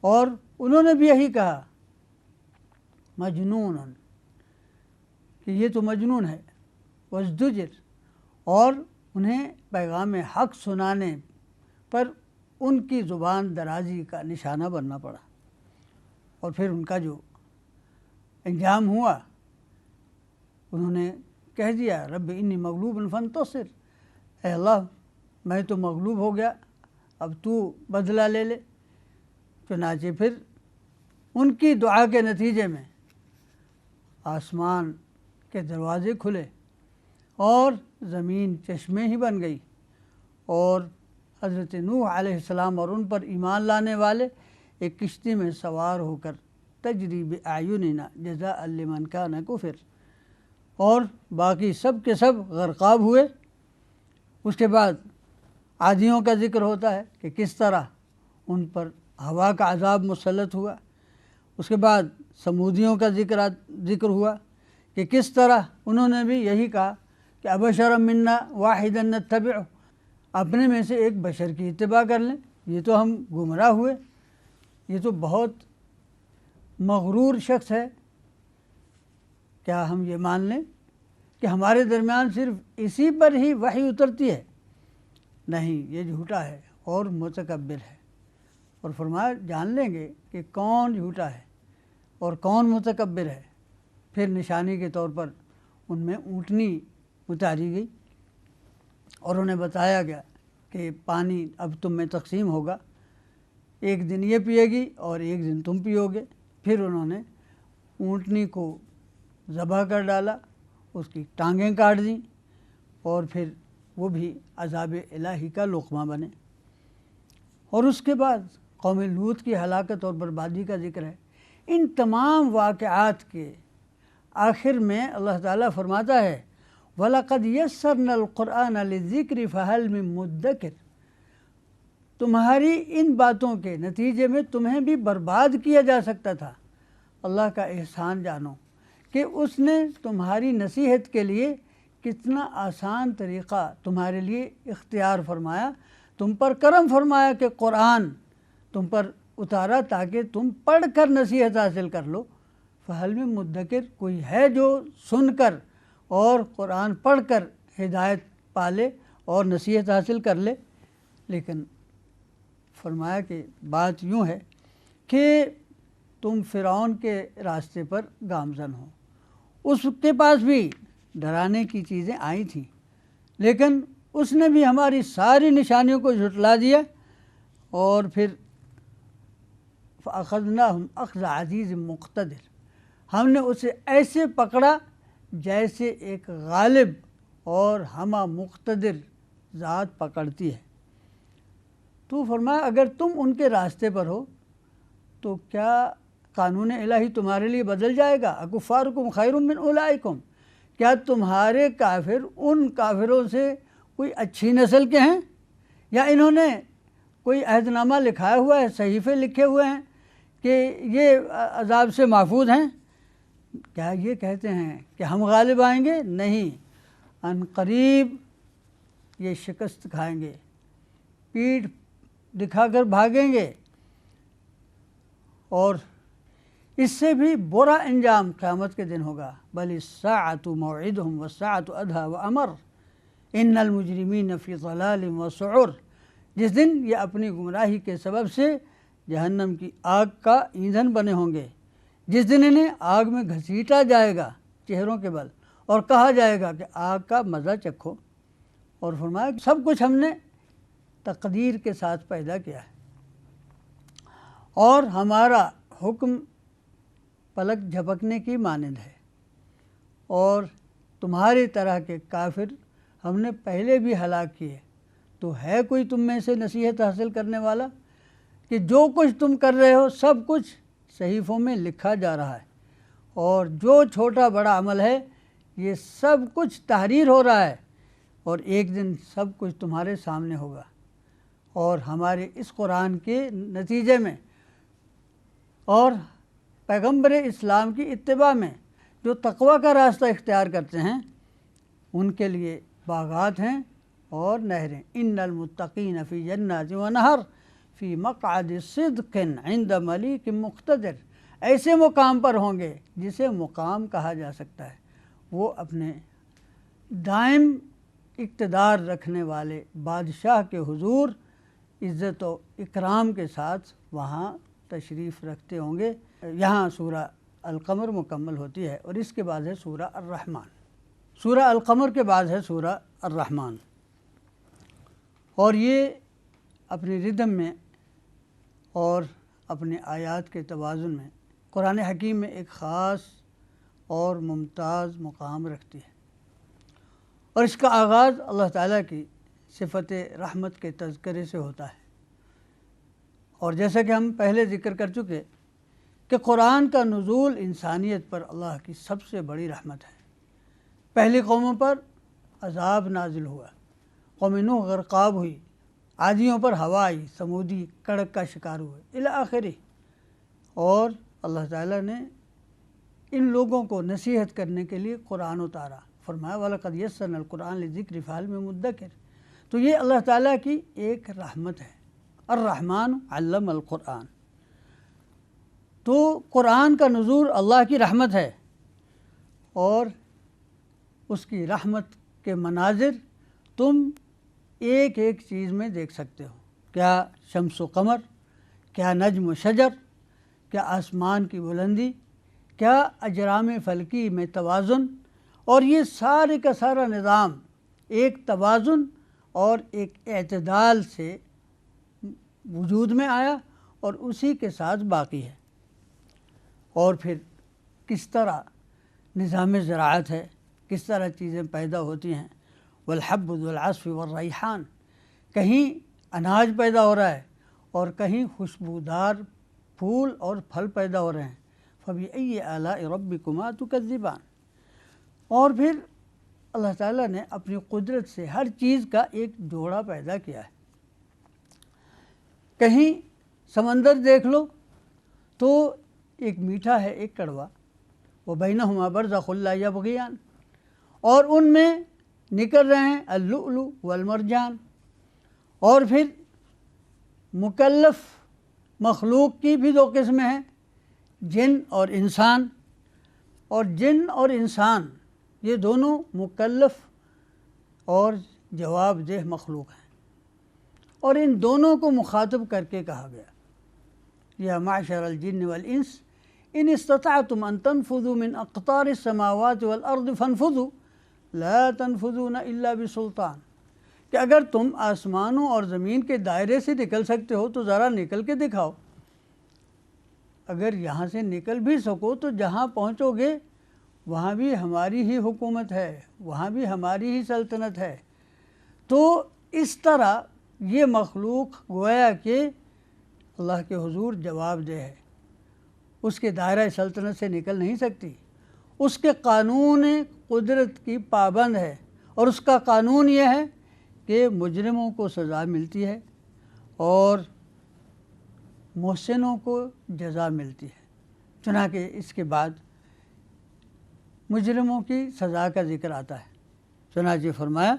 اور انہوں نے بھی یہی کہا مجنون، کہ یہ تو مجنون ہے، وازدجر، اور انہیں پیغام حق سنانے پر ان کی زبان درازی کا نشانہ بننا پڑا۔ اور پھر ان کا جو انجام ہوا، انہوں نے کہہ دیا رب انی مغلوب فانتصر، اے اللہ میں تو مغلوب ہو گیا، اب تو بدلہ لے لے۔ چنانچہ پھر ان کی دعا کے نتیجے میں آسمان کے دروازے کھلے اور زمین چشمے ہی بن گئی، اور حضرت نوح علیہ السلام اور ان پر ایمان لانے والے ایک کشتی میں سوار ہو کر تجری بأعیننا جزاء لمن کان کفر، اور باقی سب کے سب غرقاب ہوئے۔ اس کے بعد عادیوں کا ذکر ہوتا ہے کہ کس طرح ان پر ہوا کا عذاب مسلط ہوا۔ اس کے بعد سمودیوں کا ذکر ہوا کہ کس طرح انہوں نے بھی یہی کہا کہ ابشرا منا واحدا نتبعہ، اپنے میں سے ایک بشر کی اتباع کر لیں، یہ تو ہم گمراہ ہوئے، یہ تو بہت مغرور شخص ہے، کیا ہم یہ مان لیں کہ ہمارے درمیان صرف اسی پر ہی وحی اترتی ہے؟ نہیں، یہ جھوٹا ہے اور متکبر ہے۔ اور فرمایا جان لیں گے کہ کون جھوٹا ہے اور کون متکبر ہے۔ پھر نشانی کے طور پر ان میں اونٹنی اتاری گئی اور انہیں بتایا گیا کہ پانی اب تم میں تقسیم ہوگا، ایک دن یہ پیے گی اور ایک دن تم پیو گے۔ پھر انہوں نے اونٹنی کو ذبح کر ڈالا، اس کی ٹانگیں کاٹ دیں، اور پھر وہ بھی عذاب الہی کا لقمہ بنے۔ اور اس کے بعد قوم لوط کی ہلاکت اور بربادی کا ذکر ہے۔ ان تمام واقعات کے آخر میں اللہ تعالیٰ فرماتا ہے وَلَقَدْ يَسَّرْنَا الْقُرْآنَ لِلذِّكْرِ فَهَلْ مِن مُدَّكِرٍ، تمہاری ان باتوں کے نتیجے میں تمہیں بھی برباد کیا جا سکتا تھا۔ اللہ کا احسان جانو کہ اس نے تمہاری نصیحت کے لیے کتنا آسان طریقہ تمہارے لیے اختیار فرمایا، تم پر کرم فرمایا کہ قرآن تم پر اتارا تاکہ تم پڑھ کر نصیحت حاصل کر لو۔ فہل میں مدکر، کوئی ہے جو سن کر اور قرآن پڑھ کر ہدایت پالے اور نصیحت حاصل کر لے؟ لیکن فرمایا کہ بات یوں ہے کہ تم فرعون کے راستے پر گامزن ہو، اس کے پاس بھی ڈرانے کی چیزیں آئی تھیں، لیکن اس نے بھی ہماری ساری نشانیوں کو جھٹلا دیا، اور پھر فَأَخَذْنَاهُمْ أَخْذَ عَزِيزٍ مُقْتَدِرٍ، ہم نے اسے ایسے پکڑا جیسے ایک غالب اور ہمہ مقتدر ذات پکڑتی ہے۔ تو فرمایا اگر تم ان کے راستے پر ہو تو کیا قانون الہی تمہارے لیے بدل جائے گا؟ اکفارکم خیر من اولئکم، کیا تمہارے کافر ان کافروں سے کوئی اچھی نسل کے ہیں؟ یا انہوں نے کوئی عہد نامہ لکھایا ہوا ہے، صحیفے لکھے ہوئے ہیں کہ یہ عذاب سے محفوظ ہیں؟ کیا یہ کہتے ہیں کہ ہم غالب آئیں گے؟ نہیں، ان قریب یہ شکست کھائیں گے، پیٹھ دکھا کر بھاگیں گے، اور اس سے بھی برا انجام قیامت کے دن ہوگا۔ بل الساعة موعدهم والساعة أدهى وأمر ان المجرمین فی ضلال وسعر، جس دن یہ اپنی گمراہی کے سبب سے جہنم کی آگ کا ایندھن بنے ہوں گے، جس دن انہیں آگ میں گھسیٹا جائے گا چہروں کے بل، اور کہا جائے گا کہ آگ کا مزہ چکھو۔ اور فرمایا کہ سب کچھ ہم نے تقدیر کے ساتھ پیدا کیا ہے، اور ہمارا حکم پلک جھپکنے کی مانند ہے، اور تمہاری طرح کے کافر ہم نے پہلے بھی ہلاک کیے، تو ہے کوئی تم میں سے نصیحت حاصل کرنے والا؟ کہ جو کچھ تم کر رہے ہو سب کچھ صحیفوں میں لکھا جا رہا ہے، اور جو چھوٹا بڑا عمل ہے یہ سب کچھ تحریر ہو رہا ہے، اور ایک دن سب کچھ تمہارے سامنے ہوگا۔ اور ہمارے اس قرآن کے نتیجے میں اور پیغمبر اسلام کی اتباع میں جو تقوی کا راستہ اختیار کرتے ہیں ان کے لیے باغات ہیں اور نہریں۔ ان المتقین فی جنات و نہر فی مقعد صدق عند ملیک مقتدر، ایسے مقام پر ہوں گے جسے مقام کہا جا سکتا ہے، وہ اپنے دائم اقتدار رکھنے والے بادشاہ کے حضور عزت و اکرام کے ساتھ وہاں تشریف رکھتے ہوں گے۔ یہاں سورہ القمر مکمل ہوتی ہے، اور اس کے بعد ہے سورہ الرحمن۔ سورہ القمر کے بعد ہے سورہ الرحمن، اور یہ اپنی ردم میں اور اپنے آیات کے توازن میں قرآن حکیم میں ایک خاص اور ممتاز مقام رکھتی ہے، اور اس کا آغاز اللہ تعالیٰ کی صفت رحمت کے تذکرے سے ہوتا ہے۔ اور جیسا کہ ہم پہلے ذکر کر چکے کہ قرآن کا نزول انسانیت پر اللہ کی سب سے بڑی رحمت ہے۔ پہلی قوموں پر عذاب نازل ہوا، قوم نوح غرقاب ہوئی، عادیوں پر ہوا آئی، سمودی کڑک کا شکار ہوئے الی آخری، اور اللہ تعالیٰ نے ان لوگوں کو نصیحت کرنے کے لیے قرآن اتارا، فرمایا وَلَقَدْ يَسَّرْنَا الْقُرْآنَ لِلذِّكْرِ فَهَلْ مِن مُدَّكِرٍ۔ تو یہ اللہ تعالیٰ کی ایک رحمت ہے۔ الرحمن علم القرآن، تو قرآن کا نزول اللہ کی رحمت ہے، اور اس کی رحمت کے مناظر تم ایک ایک چیز میں دیکھ سکتے ہو، کیا شمس و قمر، کیا نجم و شجر، کیا آسمان کی بلندی، کیا اجرام فلکی میں توازن، اور یہ سارے کا سارا نظام ایک توازن اور ایک اعتدال سے وجود میں آیا اور اسی کے ساتھ باقی ہے۔ اور پھر کس طرح نظام زراعت ہے، کس طرح چیزیں پیدا ہوتی ہیں، والحب ذو العصف والریحان، کہیں اناج پیدا ہو رہا ہے اور کہیں خوشبودار پھول اور پھل پیدا ہو رہے ہیں، فبأي آلاء ربكما تكذبان۔ اور پھر اللہ تعالیٰ نے اپنی قدرت سے ہر چیز کا ایک جوڑا پیدا کیا ہے۔ کہیں سمندر دیکھ لو تو ایک میٹھا ہے ایک کڑوا، وبینہما برزخ لا یبغیان، اور ان میں نکل رہے ہیں اللؤلؤ والمرجان۔ اور پھر مکلف مخلوق کی بھی دو قسمیں ہیں، جن اور انسان، اور جن اور انسان یہ دونوں مکلف اور جواب دہ مخلوق ہیں، اور ان دونوں کو مخاطب کر کے کہا گیا یا معشر الجن والانس ان استطعتم ان تنفذوا من اقطار السماوات والارض فانفذوا لا تنفذون الا بسلطان، کہ اگر تم آسمانوں اور زمین کے دائرے سے نکل سکتے ہو تو ذرا نکل کے دکھاؤ۔ اگر یہاں سے نکل بھی سکو تو جہاں پہنچو گے وہاں بھی ہماری ہی حکومت ہے، وہاں بھی ہماری ہی سلطنت ہے۔ تو اس طرح یہ مخلوق گویا کہ اللہ کے حضور جواب دہ ہے، اس کے دائرہ سلطنت سے نکل نہیں سکتی، اس کے قانون قدرت کی پابند ہے، اور اس کا قانون یہ ہے کہ مجرموں کو سزا ملتی ہے اور محسنوں کو جزا ملتی ہے۔ چنانکہ اس کے بعد مجرموں کی سزا کا ذکر آتا ہے، چنانچہ فرمایا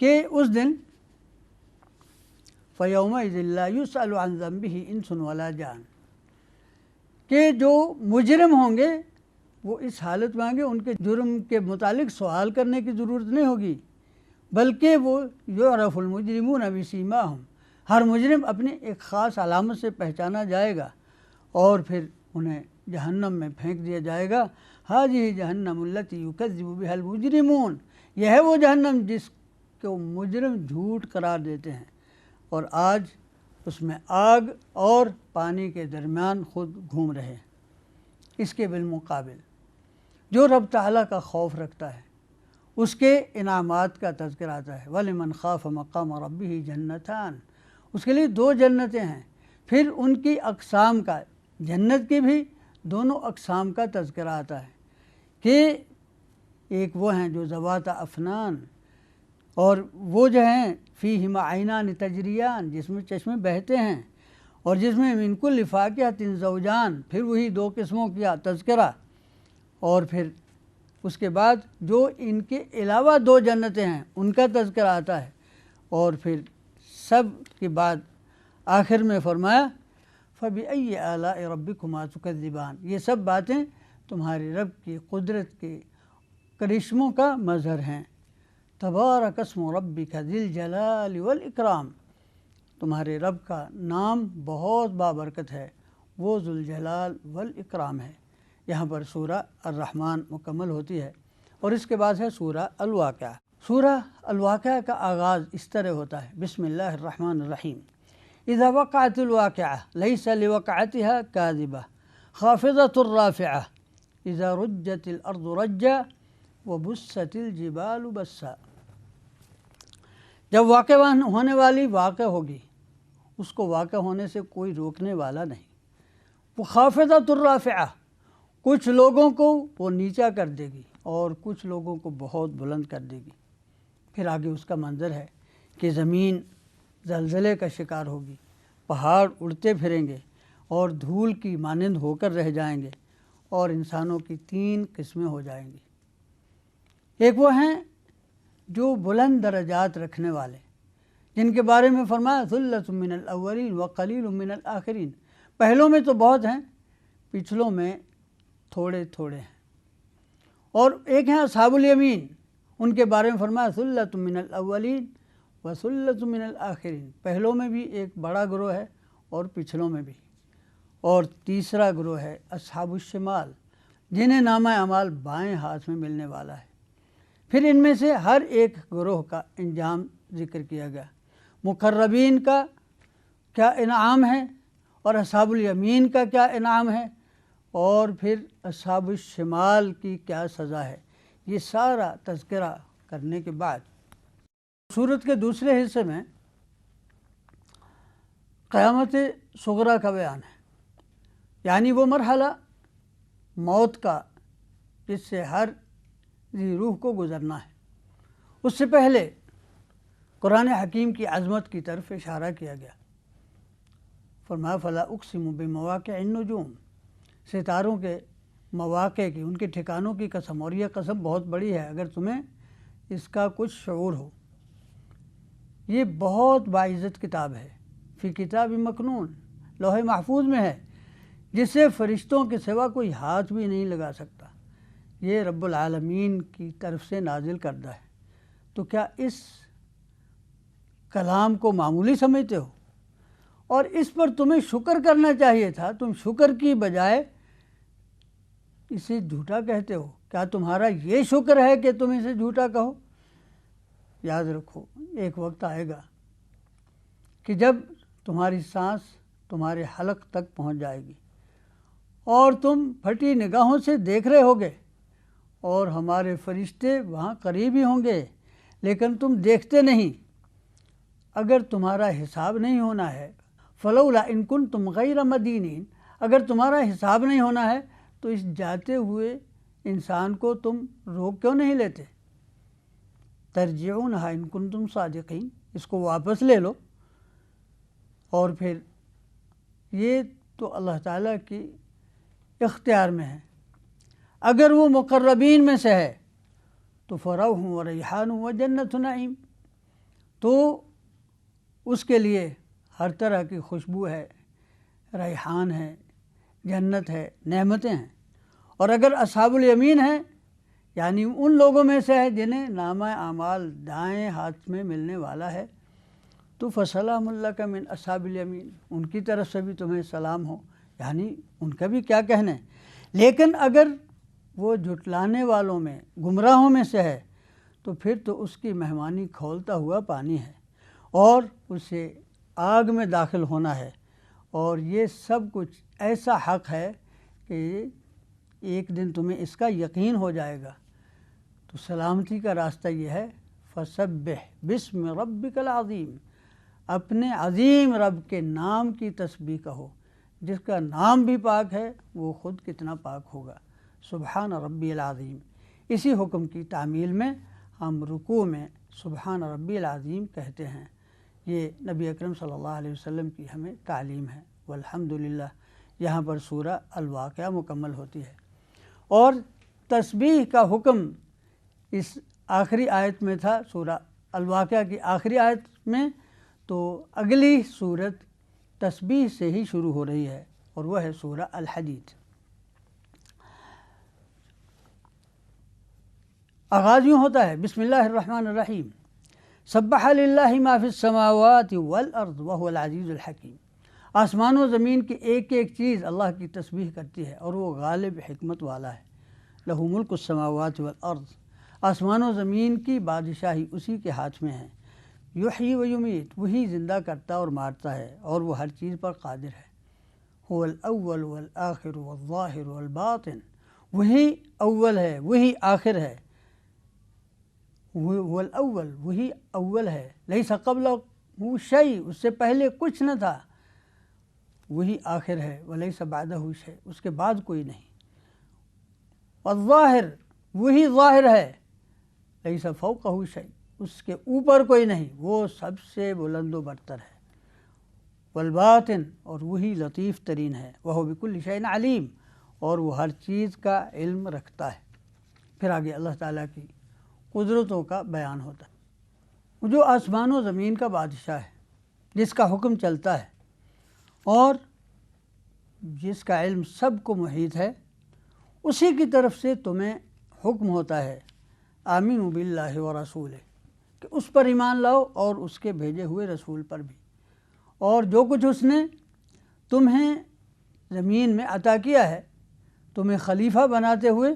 کہ اس دن فَيَوْمَئِذٍ لَا يُسْأَلُ عَنْ ذَنبِهِ إِنسٌ وَلَا جَانٌ، کہ جو مجرم ہوں گے وہ اس حالت میں ہوں گے ان کے جرم کے متعلق سوال کرنے کی ضرورت نہیں ہوگی، بلکہ وہ یعرف المجرمون بسیماہم، ہر مجرم اپنی ایک خاص علامت سے پہچانا جائے گا، اور پھر انہیں جہنم میں پھینک دیا جائے گا۔ ھذہ جہنم التی یکذب بہا المجرمون، یہ ہے وہ جہنم جس کو مجرم جھوٹ قرار دیتے ہیں، اور آج اس میں آگ اور پانی کے درمیان خود گھوم رہے ہیں۔ اس کے بالمقابل جو رب تعالیٰ کا خوف رکھتا ہے اس کے انعامات کا تذکر آتا ہے، وَلِمَنْ خَافَ مَقَامَ رَبِّهِ جَنَّتَانِ، اس کے لیے 2 جنتیں ہیں۔ پھر ان کی اقسام کا، جنت کی بھی دونوں اقسام کا تذکرہ آتا ہے کہ ایک وہ ہیں جو ذوات افنان، اور وہ جو ہیں فیہما عینان تجریان، جس میں چشمے بہتے ہیں، اور جس میں من کل فاکہۃ زوجان، پھر وہی 2 قسموں کا تذکرہ، اور پھر اس کے بعد جو ان کے علاوہ 2 جنتیں ہیں ان کا تذکرہ آتا ہے، اور پھر سب کے بعد آخر میں فرمایا فَبِأَيِّ آلَاءِ رَبِّكُمَا تُكَذِّبَانِ، یہ سب باتیں تمہارے رب کی قدرت کے کرشموں کا مظہر ہیں۔ تبارک اسم ربک ذی الجلال والاکرام، تمہارے رب کا نام بہت بابرکت ہے، وہ ذوالجلال والاکرام ہے۔ یہاں پر سورہ الرحمن مکمل ہوتی ہے، اور اس کے بعد ہے سورہ الواقعہ۔ سورہ الواقعہ کا آغاز اس طرح ہوتا ہے، بسم اللہ الرحمن الرحیم۔ اذا وقعت الواقعہ لیس لوقعتها کاذبہ خافضۃ رافعہ اذا رجت الارض رجا وبست الجبال بسا، جب واقع ہونے والی واقع ہوگی، اس کو واقع ہونے سے کوئی روکنے والا نہیں۔ وہ خافضۃ الرافعہ، کچھ لوگوں کو وہ نیچا کر دے گی اور کچھ لوگوں کو بہت بلند کر دے گی۔ پھر آگے اس کا منظر ہے کہ زمین زلزلے کا شکار ہوگی، پہاڑ اڑتے پھریں گے اور دھول کی مانند ہو کر رہ جائیں گے، اور انسانوں کی 3 قسمیں ہو جائیں گی۔ ایک وہ ہیں جو بلند درجات رکھنے والے، جن کے بارے میں فرمایا ثلۃ من الاولین وقلیل من الآخرین، پہلوں میں تو بہت ہیں، پچھلوں میں تھوڑے تھوڑے ہیں۔ اور ایک ہیں اصحاب الیمین، ان کے بارے میں فرمایا ثلۃ من الاولین وثلۃ من الآخرین، پہلوں میں بھی ایک بڑا گروہ ہے اور پچھلوں میں بھی۔ اور تیسرا گروہ ہے اصحاب الشمال، جنہیں نامہ اعمال بائیں ہاتھ میں ملنے والا ہے۔ پھر ان میں سے ہر ایک گروہ کا انجام ذکر کیا گیا، مقربین کا کیا انعام ہے، اور اصحاب الیمین کا کیا انعام ہے، اور پھر اصحاب الشمال کی کیا سزا ہے۔ یہ سارا تذکرہ کرنے کے بعد سورت کے دوسرے حصے میں قیامت صغریٰ کا بیان ہے، یعنی وہ مرحلہ موت کا جس سے ہر ذی روح کو گزرنا ہے۔ اس سے پہلے قرآن حکیم کی عظمت کی طرف اشارہ کیا گیا، فرمایا فلا اقسم بمواقع النجوم، ستاروں کے مواقع کی، ان کے ٹھکانوں کی قسم، اور یہ قسم بہت بڑی ہے اگر تمہیں اس کا کچھ شعور ہو۔ یہ بہت باعزت کتاب ہے، فی کتاب مکنون، لوح محفوظ میں ہے، جسے فرشتوں کے سوا کوئی ہاتھ بھی نہیں لگا سکتا۔ یہ رب العالمین کی طرف سے نازل کردہ ہے۔ تو کیا اس کلام کو معمولی سمجھتے ہو؟ اور اس پر تمہیں شکر کرنا چاہیے تھا، تم شکر کی بجائے اسے جھوٹا کہتے ہو۔ کیا تمہارا یہ شکر ہے کہ تم اسے جھوٹا کہو؟ یاد رکھو، ایک وقت آئے گا کہ جب تمہاری سانس تمہارے حلق تک پہنچ جائے گی اور تم پھٹی نگاہوں سے دیکھ رہے ہوگے، اور ہمارے فرشتے وہاں قریب ہی ہوں گے، لیکن تم دیکھتے نہیں۔ اگر تمہارا حساب نہیں ہونا ہے فلولا ان کنتم غیر مدینین، اگر تمہارا حساب نہیں ہونا ہے تو اس جاتے ہوئے انسان کو تم روک کیوں نہیں لیتے؟ ترجعونہا ان کنتم صادقین، اس کو واپس لے لو۔ اور پھر یہ تو اللہ تعالیٰ کی اختیار میں ہے۔ اگر وہ مقربین میں سے ہے تو فروح و ریحان و جنت نعیم، تو اس کے لیے ہر طرح کی خوشبو ہے، ریحان ہے، جنت ہے، نعمتیں ہیں۔ اور اگر اصحاب الیمین ہیں، یعنی ان لوگوں میں سے ہے جنہیں نامہ اعمال دائیں ہاتھ میں ملنے والا ہے، تو فسلام لک من اصحاب الیمین، ان کی طرف سے بھی تمہیں سلام ہو، یعنی ان کا بھی کیا کہنے۔ لیکن اگر وہ جھٹلانے والوں میں، گمراہوں میں سے ہے، تو پھر تو اس کی مہمانی کھولتا ہوا پانی ہے، اور اسے آگ میں داخل ہونا ہے۔ اور یہ سب کچھ ایسا حق ہے کہ ایک دن تمہیں اس کا یقین ہو جائے گا۔ تو سلامتی کا راستہ یہ ہے فسبح بسم ربک العظیم، اپنے عظیم رب کے نام کی تسبیح کہو، جس کا نام بھی پاک ہے وہ خود کتنا پاک ہوگا۔ سبحان ربی العظیم۔ اسی حکم کی تعمیل میں ہم رکوع میں سبحان ربی العظیم کہتے ہیں۔ یہ نبی اکرم صلی اللہ علیہ وسلم کی ہمیں تعلیم ہے۔ والحمدللہ یہاں پر سورہ الواقعہ مکمل ہوتی ہے، اور تسبیح کا حکم اس آخری آیت میں تھا، سورہ الواقعہ کی آخری آیت میں، تو اگلی سورت تسبیح سے ہی شروع ہو رہی ہے، اور وہ ہے سورہ الحدید۔ آغاز یوں ہوتا ہے، بسم اللہ الرحمن الرحیم، سبح للہ ما فی السماوات والارض وهو العزیز الحکیم۔ آسمان و زمین کی ایک ایک چیز اللہ کی تسبیح کرتی ہے، اور وہ غالب حکمت والا ہے۔ لہ ملک السماوات والارض، آسمان و زمین کی بادشاہی اسی کے ہاتھ میں ہے۔ یحیی و یمیت، وہی زندہ کرتا اور مارتا ہے، اور وہ ہر چیز پر قادر ہے۔ هو الاول والآخر والظاہر والباطن، وہی اول ہے، وہی آخر ہے۔ وہ الاول، وہی اول ہے، لیس قبلہ شیء، اس سے پہلے کچھ نہ تھا، وہی آخر ہے، ولیس بعدہ شیء، اس کے بعد کوئی نہیں۔ والظاہر، وہی ظاہر ہے، لیس فوقہ شیء، اس کے اوپر کوئی نہیں، وہ سب سے بلند و برتر ہے۔ والباطن، اور وہی لطیف ترین ہے۔ وہو بکل شیء علیم، اور وہ ہر چیز کا علم رکھتا ہے۔ پھر آگے اللہ تعالیٰ کی قدرتوں کا بیان ہوتا ہے۔ جو آسمان و زمین کا بادشاہ ہے، جس کا حکم چلتا ہے، اور جس کا علم سب کو محیط ہے، اسی کی طرف سے تمہیں حکم ہوتا ہے، آمینوا باللہ ورسولہ، کہ اس پر ایمان لاؤ اور اس کے بھیجے ہوئے رسول پر بھی، اور جو کچھ اس نے تمہیں زمین میں عطا کیا ہے، تمہیں خلیفہ بناتے ہوئے،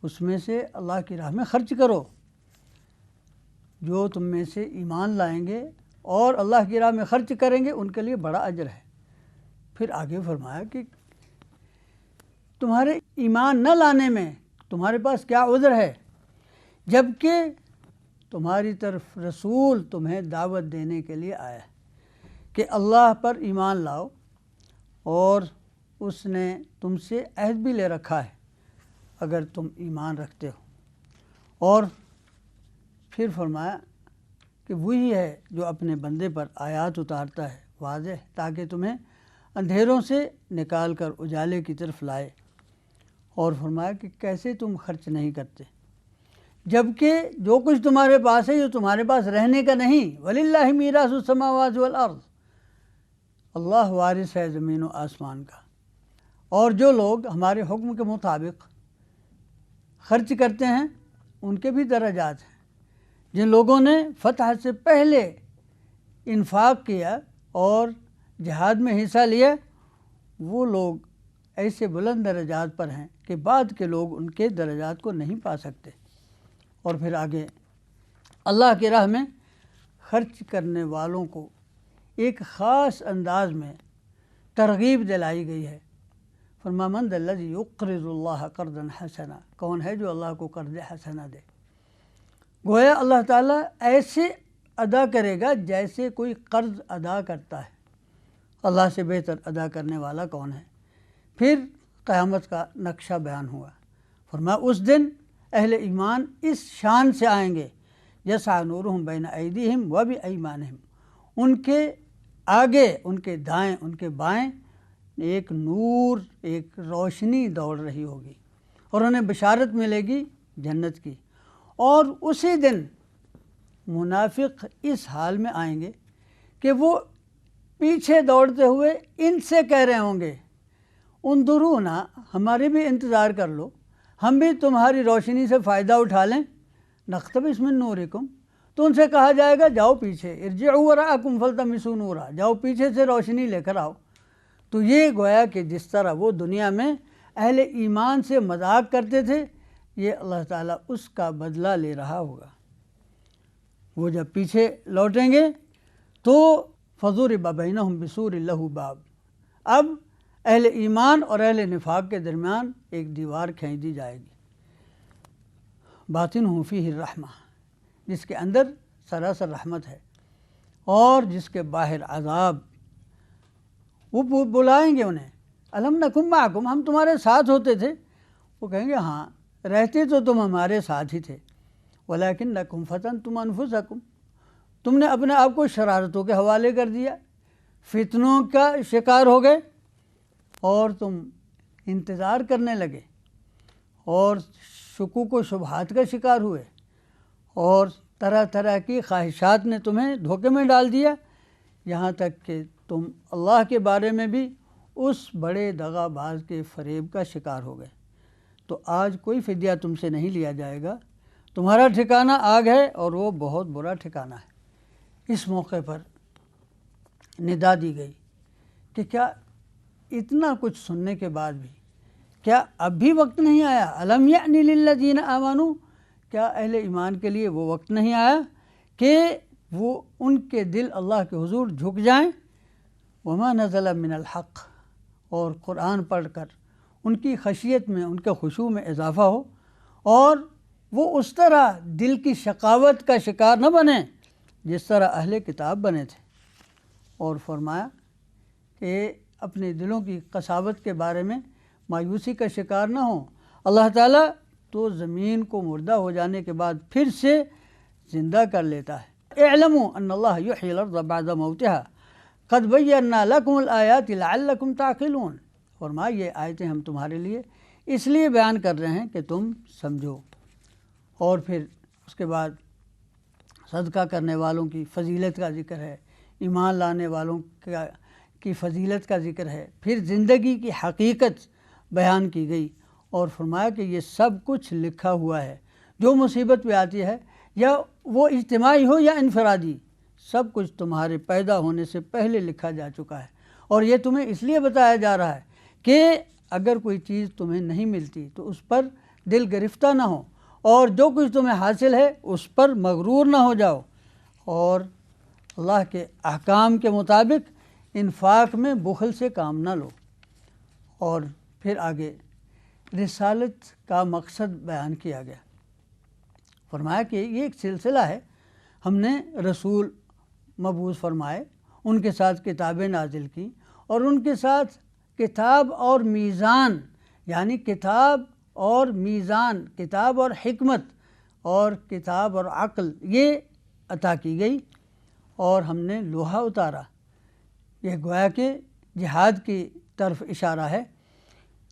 اس میں سے اللہ کی راہ میں خرچ کرو۔ جو تم میں سے ایمان لائیں گے اور اللہ کی راہ میں خرچ کریں گے، ان کے لیے بڑا اجر ہے۔ پھر آگے فرمایا کہ تمہارے ایمان نہ لانے میں تمہارے پاس کیا عذر ہے، جبکہ تمہاری طرف رسول تمہیں دعوت دینے کے لیے آیا ہے کہ اللہ پر ایمان لاؤ، اور اس نے تم سے عہد بھی لے رکھا ہے اگر تم ایمان رکھتے ہو۔ اور پھر فرمایا کہ وہی ہے جو اپنے بندے پر آیات اتارتا ہے واضح، تاکہ تمہیں اندھیروں سے نکال کر اجالے کی طرف لائے۔ اور فرمایا کہ کیسے تم خرچ نہیں کرتے، جبکہ جو کچھ تمہارے پاس ہے یہ تمہارے پاس رہنے کا نہیں۔ وَلِلَّهِ مِيرَاثُ السَّمَاوَاتِ وَالْأَرْضِ، اللہ وارث ہے زمین و آسمان کا۔ اور جو لوگ ہمارے حکم کے مطابق خرچ کرتے ہیں، ان کے بھی درجات ہیں۔ جن لوگوں نے فتح سے پہلے انفاق کیا اور جہاد میں حصہ لیا، وہ لوگ ایسے بلند درجات پر ہیں کہ بعد کے لوگ ان کے درجات کو نہیں پا سکتے۔ اور پھر آگے اللہ کی راہ میں خرچ کرنے والوں کو ایک خاص انداز میں ترغیب دلائی گئی ہے۔ فرمایا من ذا الذی یقرض اللہ قرضا حسنا، کون ہے جو اللہ کو قرض حسنا دے؟ گویا اللہ تعالیٰ ایسے ادا کرے گا جیسے کوئی قرض ادا کرتا ہے۔ اللہ سے بہتر ادا کرنے والا کون ہے؟ پھر قیامت کا نقشہ بیان ہوا۔ فرمایا اس دن اہل ایمان اس شان سے آئیں گے، یسعی نورہم بین ایدیہم و بایمانہم، ان کے آگے، ان کے دائیں، ان کے بائیں ایک نور، ایک روشنی دوڑ رہی ہوگی، اور انہیں بشارت ملے گی جنت کی۔ اور اسی دن منافق اس حال میں آئیں گے کہ وہ پیچھے دوڑتے ہوئے ان سے کہہ رہے ہوں گے، انظرونا، ہماری بھی انتظار کر لو، ہم بھی تمہاری روشنی سے فائدہ اٹھا لیں، نقتبس من نورکم، تو ان سے کہا جائے گا جاؤ پیچھے، ارجعوا وراءکم فالتمسوا نورا، جاؤ پیچھے سے روشنی لے کر آؤ۔ تو یہ گویا کہ جس طرح وہ دنیا میں اہل ایمان سے مذاق کرتے تھے، یہ اللہ تعالیٰ اس کا بدلہ لے رہا ہوگا۔ وہ جب پیچھے لوٹیں گے تو فضرب بینہم بسور لہ باب، اب اہل ایمان اور اہل نفاق کے درمیان ایک دیوار کھینچ دی جائے گی، باطنہ فیہ الرحمہ، جس کے اندر سراسر رحمت ہے، اور جس کے باہر عذاب، وہ بلائیں گے انہیں، الم نکم معکم، ہم تمہارے ساتھ ہوتے تھے، وہ کہیں گے ہاں رہتے تو تم ہمارے ساتھ ہی تھے، ولیکنکم فتنتم انفسکم، تم نے اپنے آپ کو شرارتوں کے حوالے کر دیا، فتنوں کا شکار ہو گئے، اور تم انتظار کرنے لگے، اور شکوک و شبہات کا شکار ہوئے، اور طرح طرح کی خواہشات نے تمہیں دھوکے میں ڈال دیا، یہاں تک کہ تم اللہ کے بارے میں بھی اس بڑے دغا باز کے فریب کا شکار ہو گئے۔ تو آج کوئی فدیہ تم سے نہیں لیا جائے گا، تمہارا ٹھکانہ آگ ہے اور وہ بہت برا ٹھکانہ ہے۔ اس موقع پر ندا دی گئی کہ کیا اتنا کچھ سننے کے بعد بھی کیا اب بھی وقت نہیں آیا؟ الم یأن للذین آمنوا، کیا اہل ایمان کے لیے وہ وقت نہیں آیا کہ وہ ان کے دل اللہ کے حضور جھک جائیں؟ وما نزل من الحق، اور قرآن پڑھ کر ان کی خشیت میں، ان کے خشوع میں اضافہ ہو، اور وہ اس طرح دل کی شقاوت کا شکار نہ بنیں جس طرح اہل کتاب بنے تھے۔ اور فرمایا کہ اپنے دلوں کی قساوت کے بارے میں مایوسی کا شکار نہ ہوں، اللہ تعالیٰ تو زمین کو مردہ ہو جانے کے بعد پھر سے زندہ کر لیتا ہے۔ اعلموا ان اللہ یحیی الارض بعد موتها قد بینا لکم الآیات لعلکم تعقلون، فرمایا یہ آیتیں ہم تمہارے لیے اس لیے بیان کر رہے ہیں کہ تم سمجھو۔ اور پھر اس کے بعد صدقہ کرنے والوں کی فضیلت کا ذکر ہے، ایمان لانے والوں کی فضیلت کا ذکر ہے، پھر زندگی کی حقیقت بیان کی گئی، اور فرمایا کہ یہ سب کچھ لکھا ہوا ہے، جو مصیبت پہ آتی ہے یا وہ اجتماعی ہو یا انفرادی، سب کچھ تمہارے پیدا ہونے سے پہلے لکھا جا چکا ہے، اور یہ تمہیں اس لیے بتایا جا رہا ہے کہ اگر کوئی چیز تمہیں نہیں ملتی تو اس پر دل گرفتہ نہ ہو، اور جو کچھ تمہیں حاصل ہے اس پر مغرور نہ ہو جاؤ، اور اللہ کے احکام کے مطابق انفاق میں بخل سے کام نہ لو۔ اور پھر آگے رسالت کا مقصد بیان کیا گیا، فرمایا کہ یہ ایک سلسلہ ہے، ہم نے رسول مبعوث فرمائے، ان کے ساتھ کتابیں نازل کی، اور ان کے ساتھ کتاب اور میزان، یعنی کتاب اور میزان، کتاب اور حکمت، اور کتاب اور عقل یہ عطا کی گئی، اور ہم نے لوہا اتارا۔ یہ گویا کہ جہاد کی طرف اشارہ ہے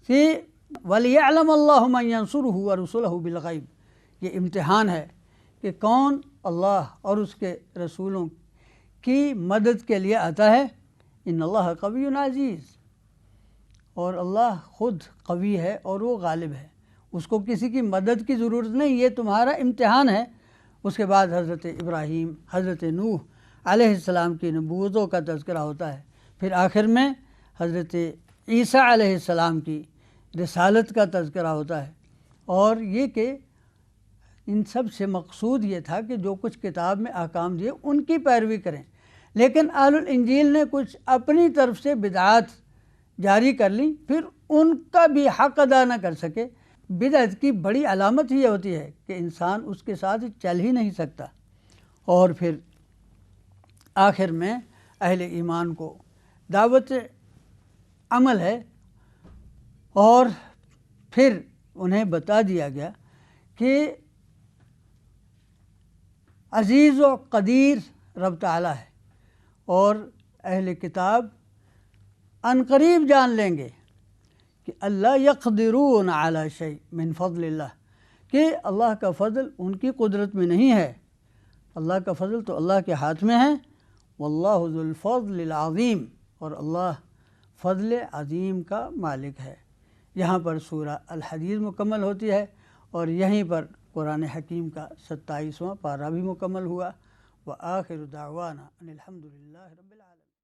کہ وَلِيَعْلَمَ اللَّهُ مَن يَنصُرُهُ وَرُسُلَهُ بِالْغَيْبِ، یہ امتحان ہے کہ کون اللہ اور اس کے رسولوں کی مدد کے لیے آتا ہے۔ ان اللہ قوی عزیز، اور اللہ خود قوی ہے اور وہ غالب ہے، اس کو کسی کی مدد کی ضرورت نہیں، یہ تمہارا امتحان ہے۔ اس کے بعد حضرت ابراہیم، حضرت نوح علیہ السلام کی نبوتوں کا تذکرہ ہوتا ہے، پھر آخر میں حضرت عیسیٰ علیہ السلام کی رسالت کا تذکرہ ہوتا ہے، اور یہ کہ ان سب سے مقصود یہ تھا کہ جو کچھ کتاب میں احکام دیے ان کی پیروی کریں، لیکن اہل الانجیل نے کچھ اپنی طرف سے بدعات جاری کر لی، پھر ان کا بھی حق ادا نہ کر سکے۔ بدعت کی بڑی علامت یہ ہوتی ہے کہ انسان اس کے ساتھ چل ہی نہیں سکتا۔ اور پھر آخر میں اہل ایمان کو دعوت عمل ہے، اور پھر انہیں بتا دیا گیا کہ عزیز و قدیر رب تعالیٰ ہے، اور اہل کتاب عنقریب جان لیں گے کہ اللہ یقدرون علی شیء من فضل اللہ، کہ اللہ کا فضل ان کی قدرت میں نہیں ہے، اللہ کا فضل تو اللہ کے ہاتھ میں ہے۔ واللہ ذو الفضل العظیم، اور اللہ فضل عظیم کا مالک ہے۔ یہاں پر سورہ الحدید مکمل ہوتی ہے، اور یہیں پر قرآن حکیم کا 27واں پارہ بھی مکمل ہوا۔ وآخر دعوانا ان الحمد للہ رب العالمین۔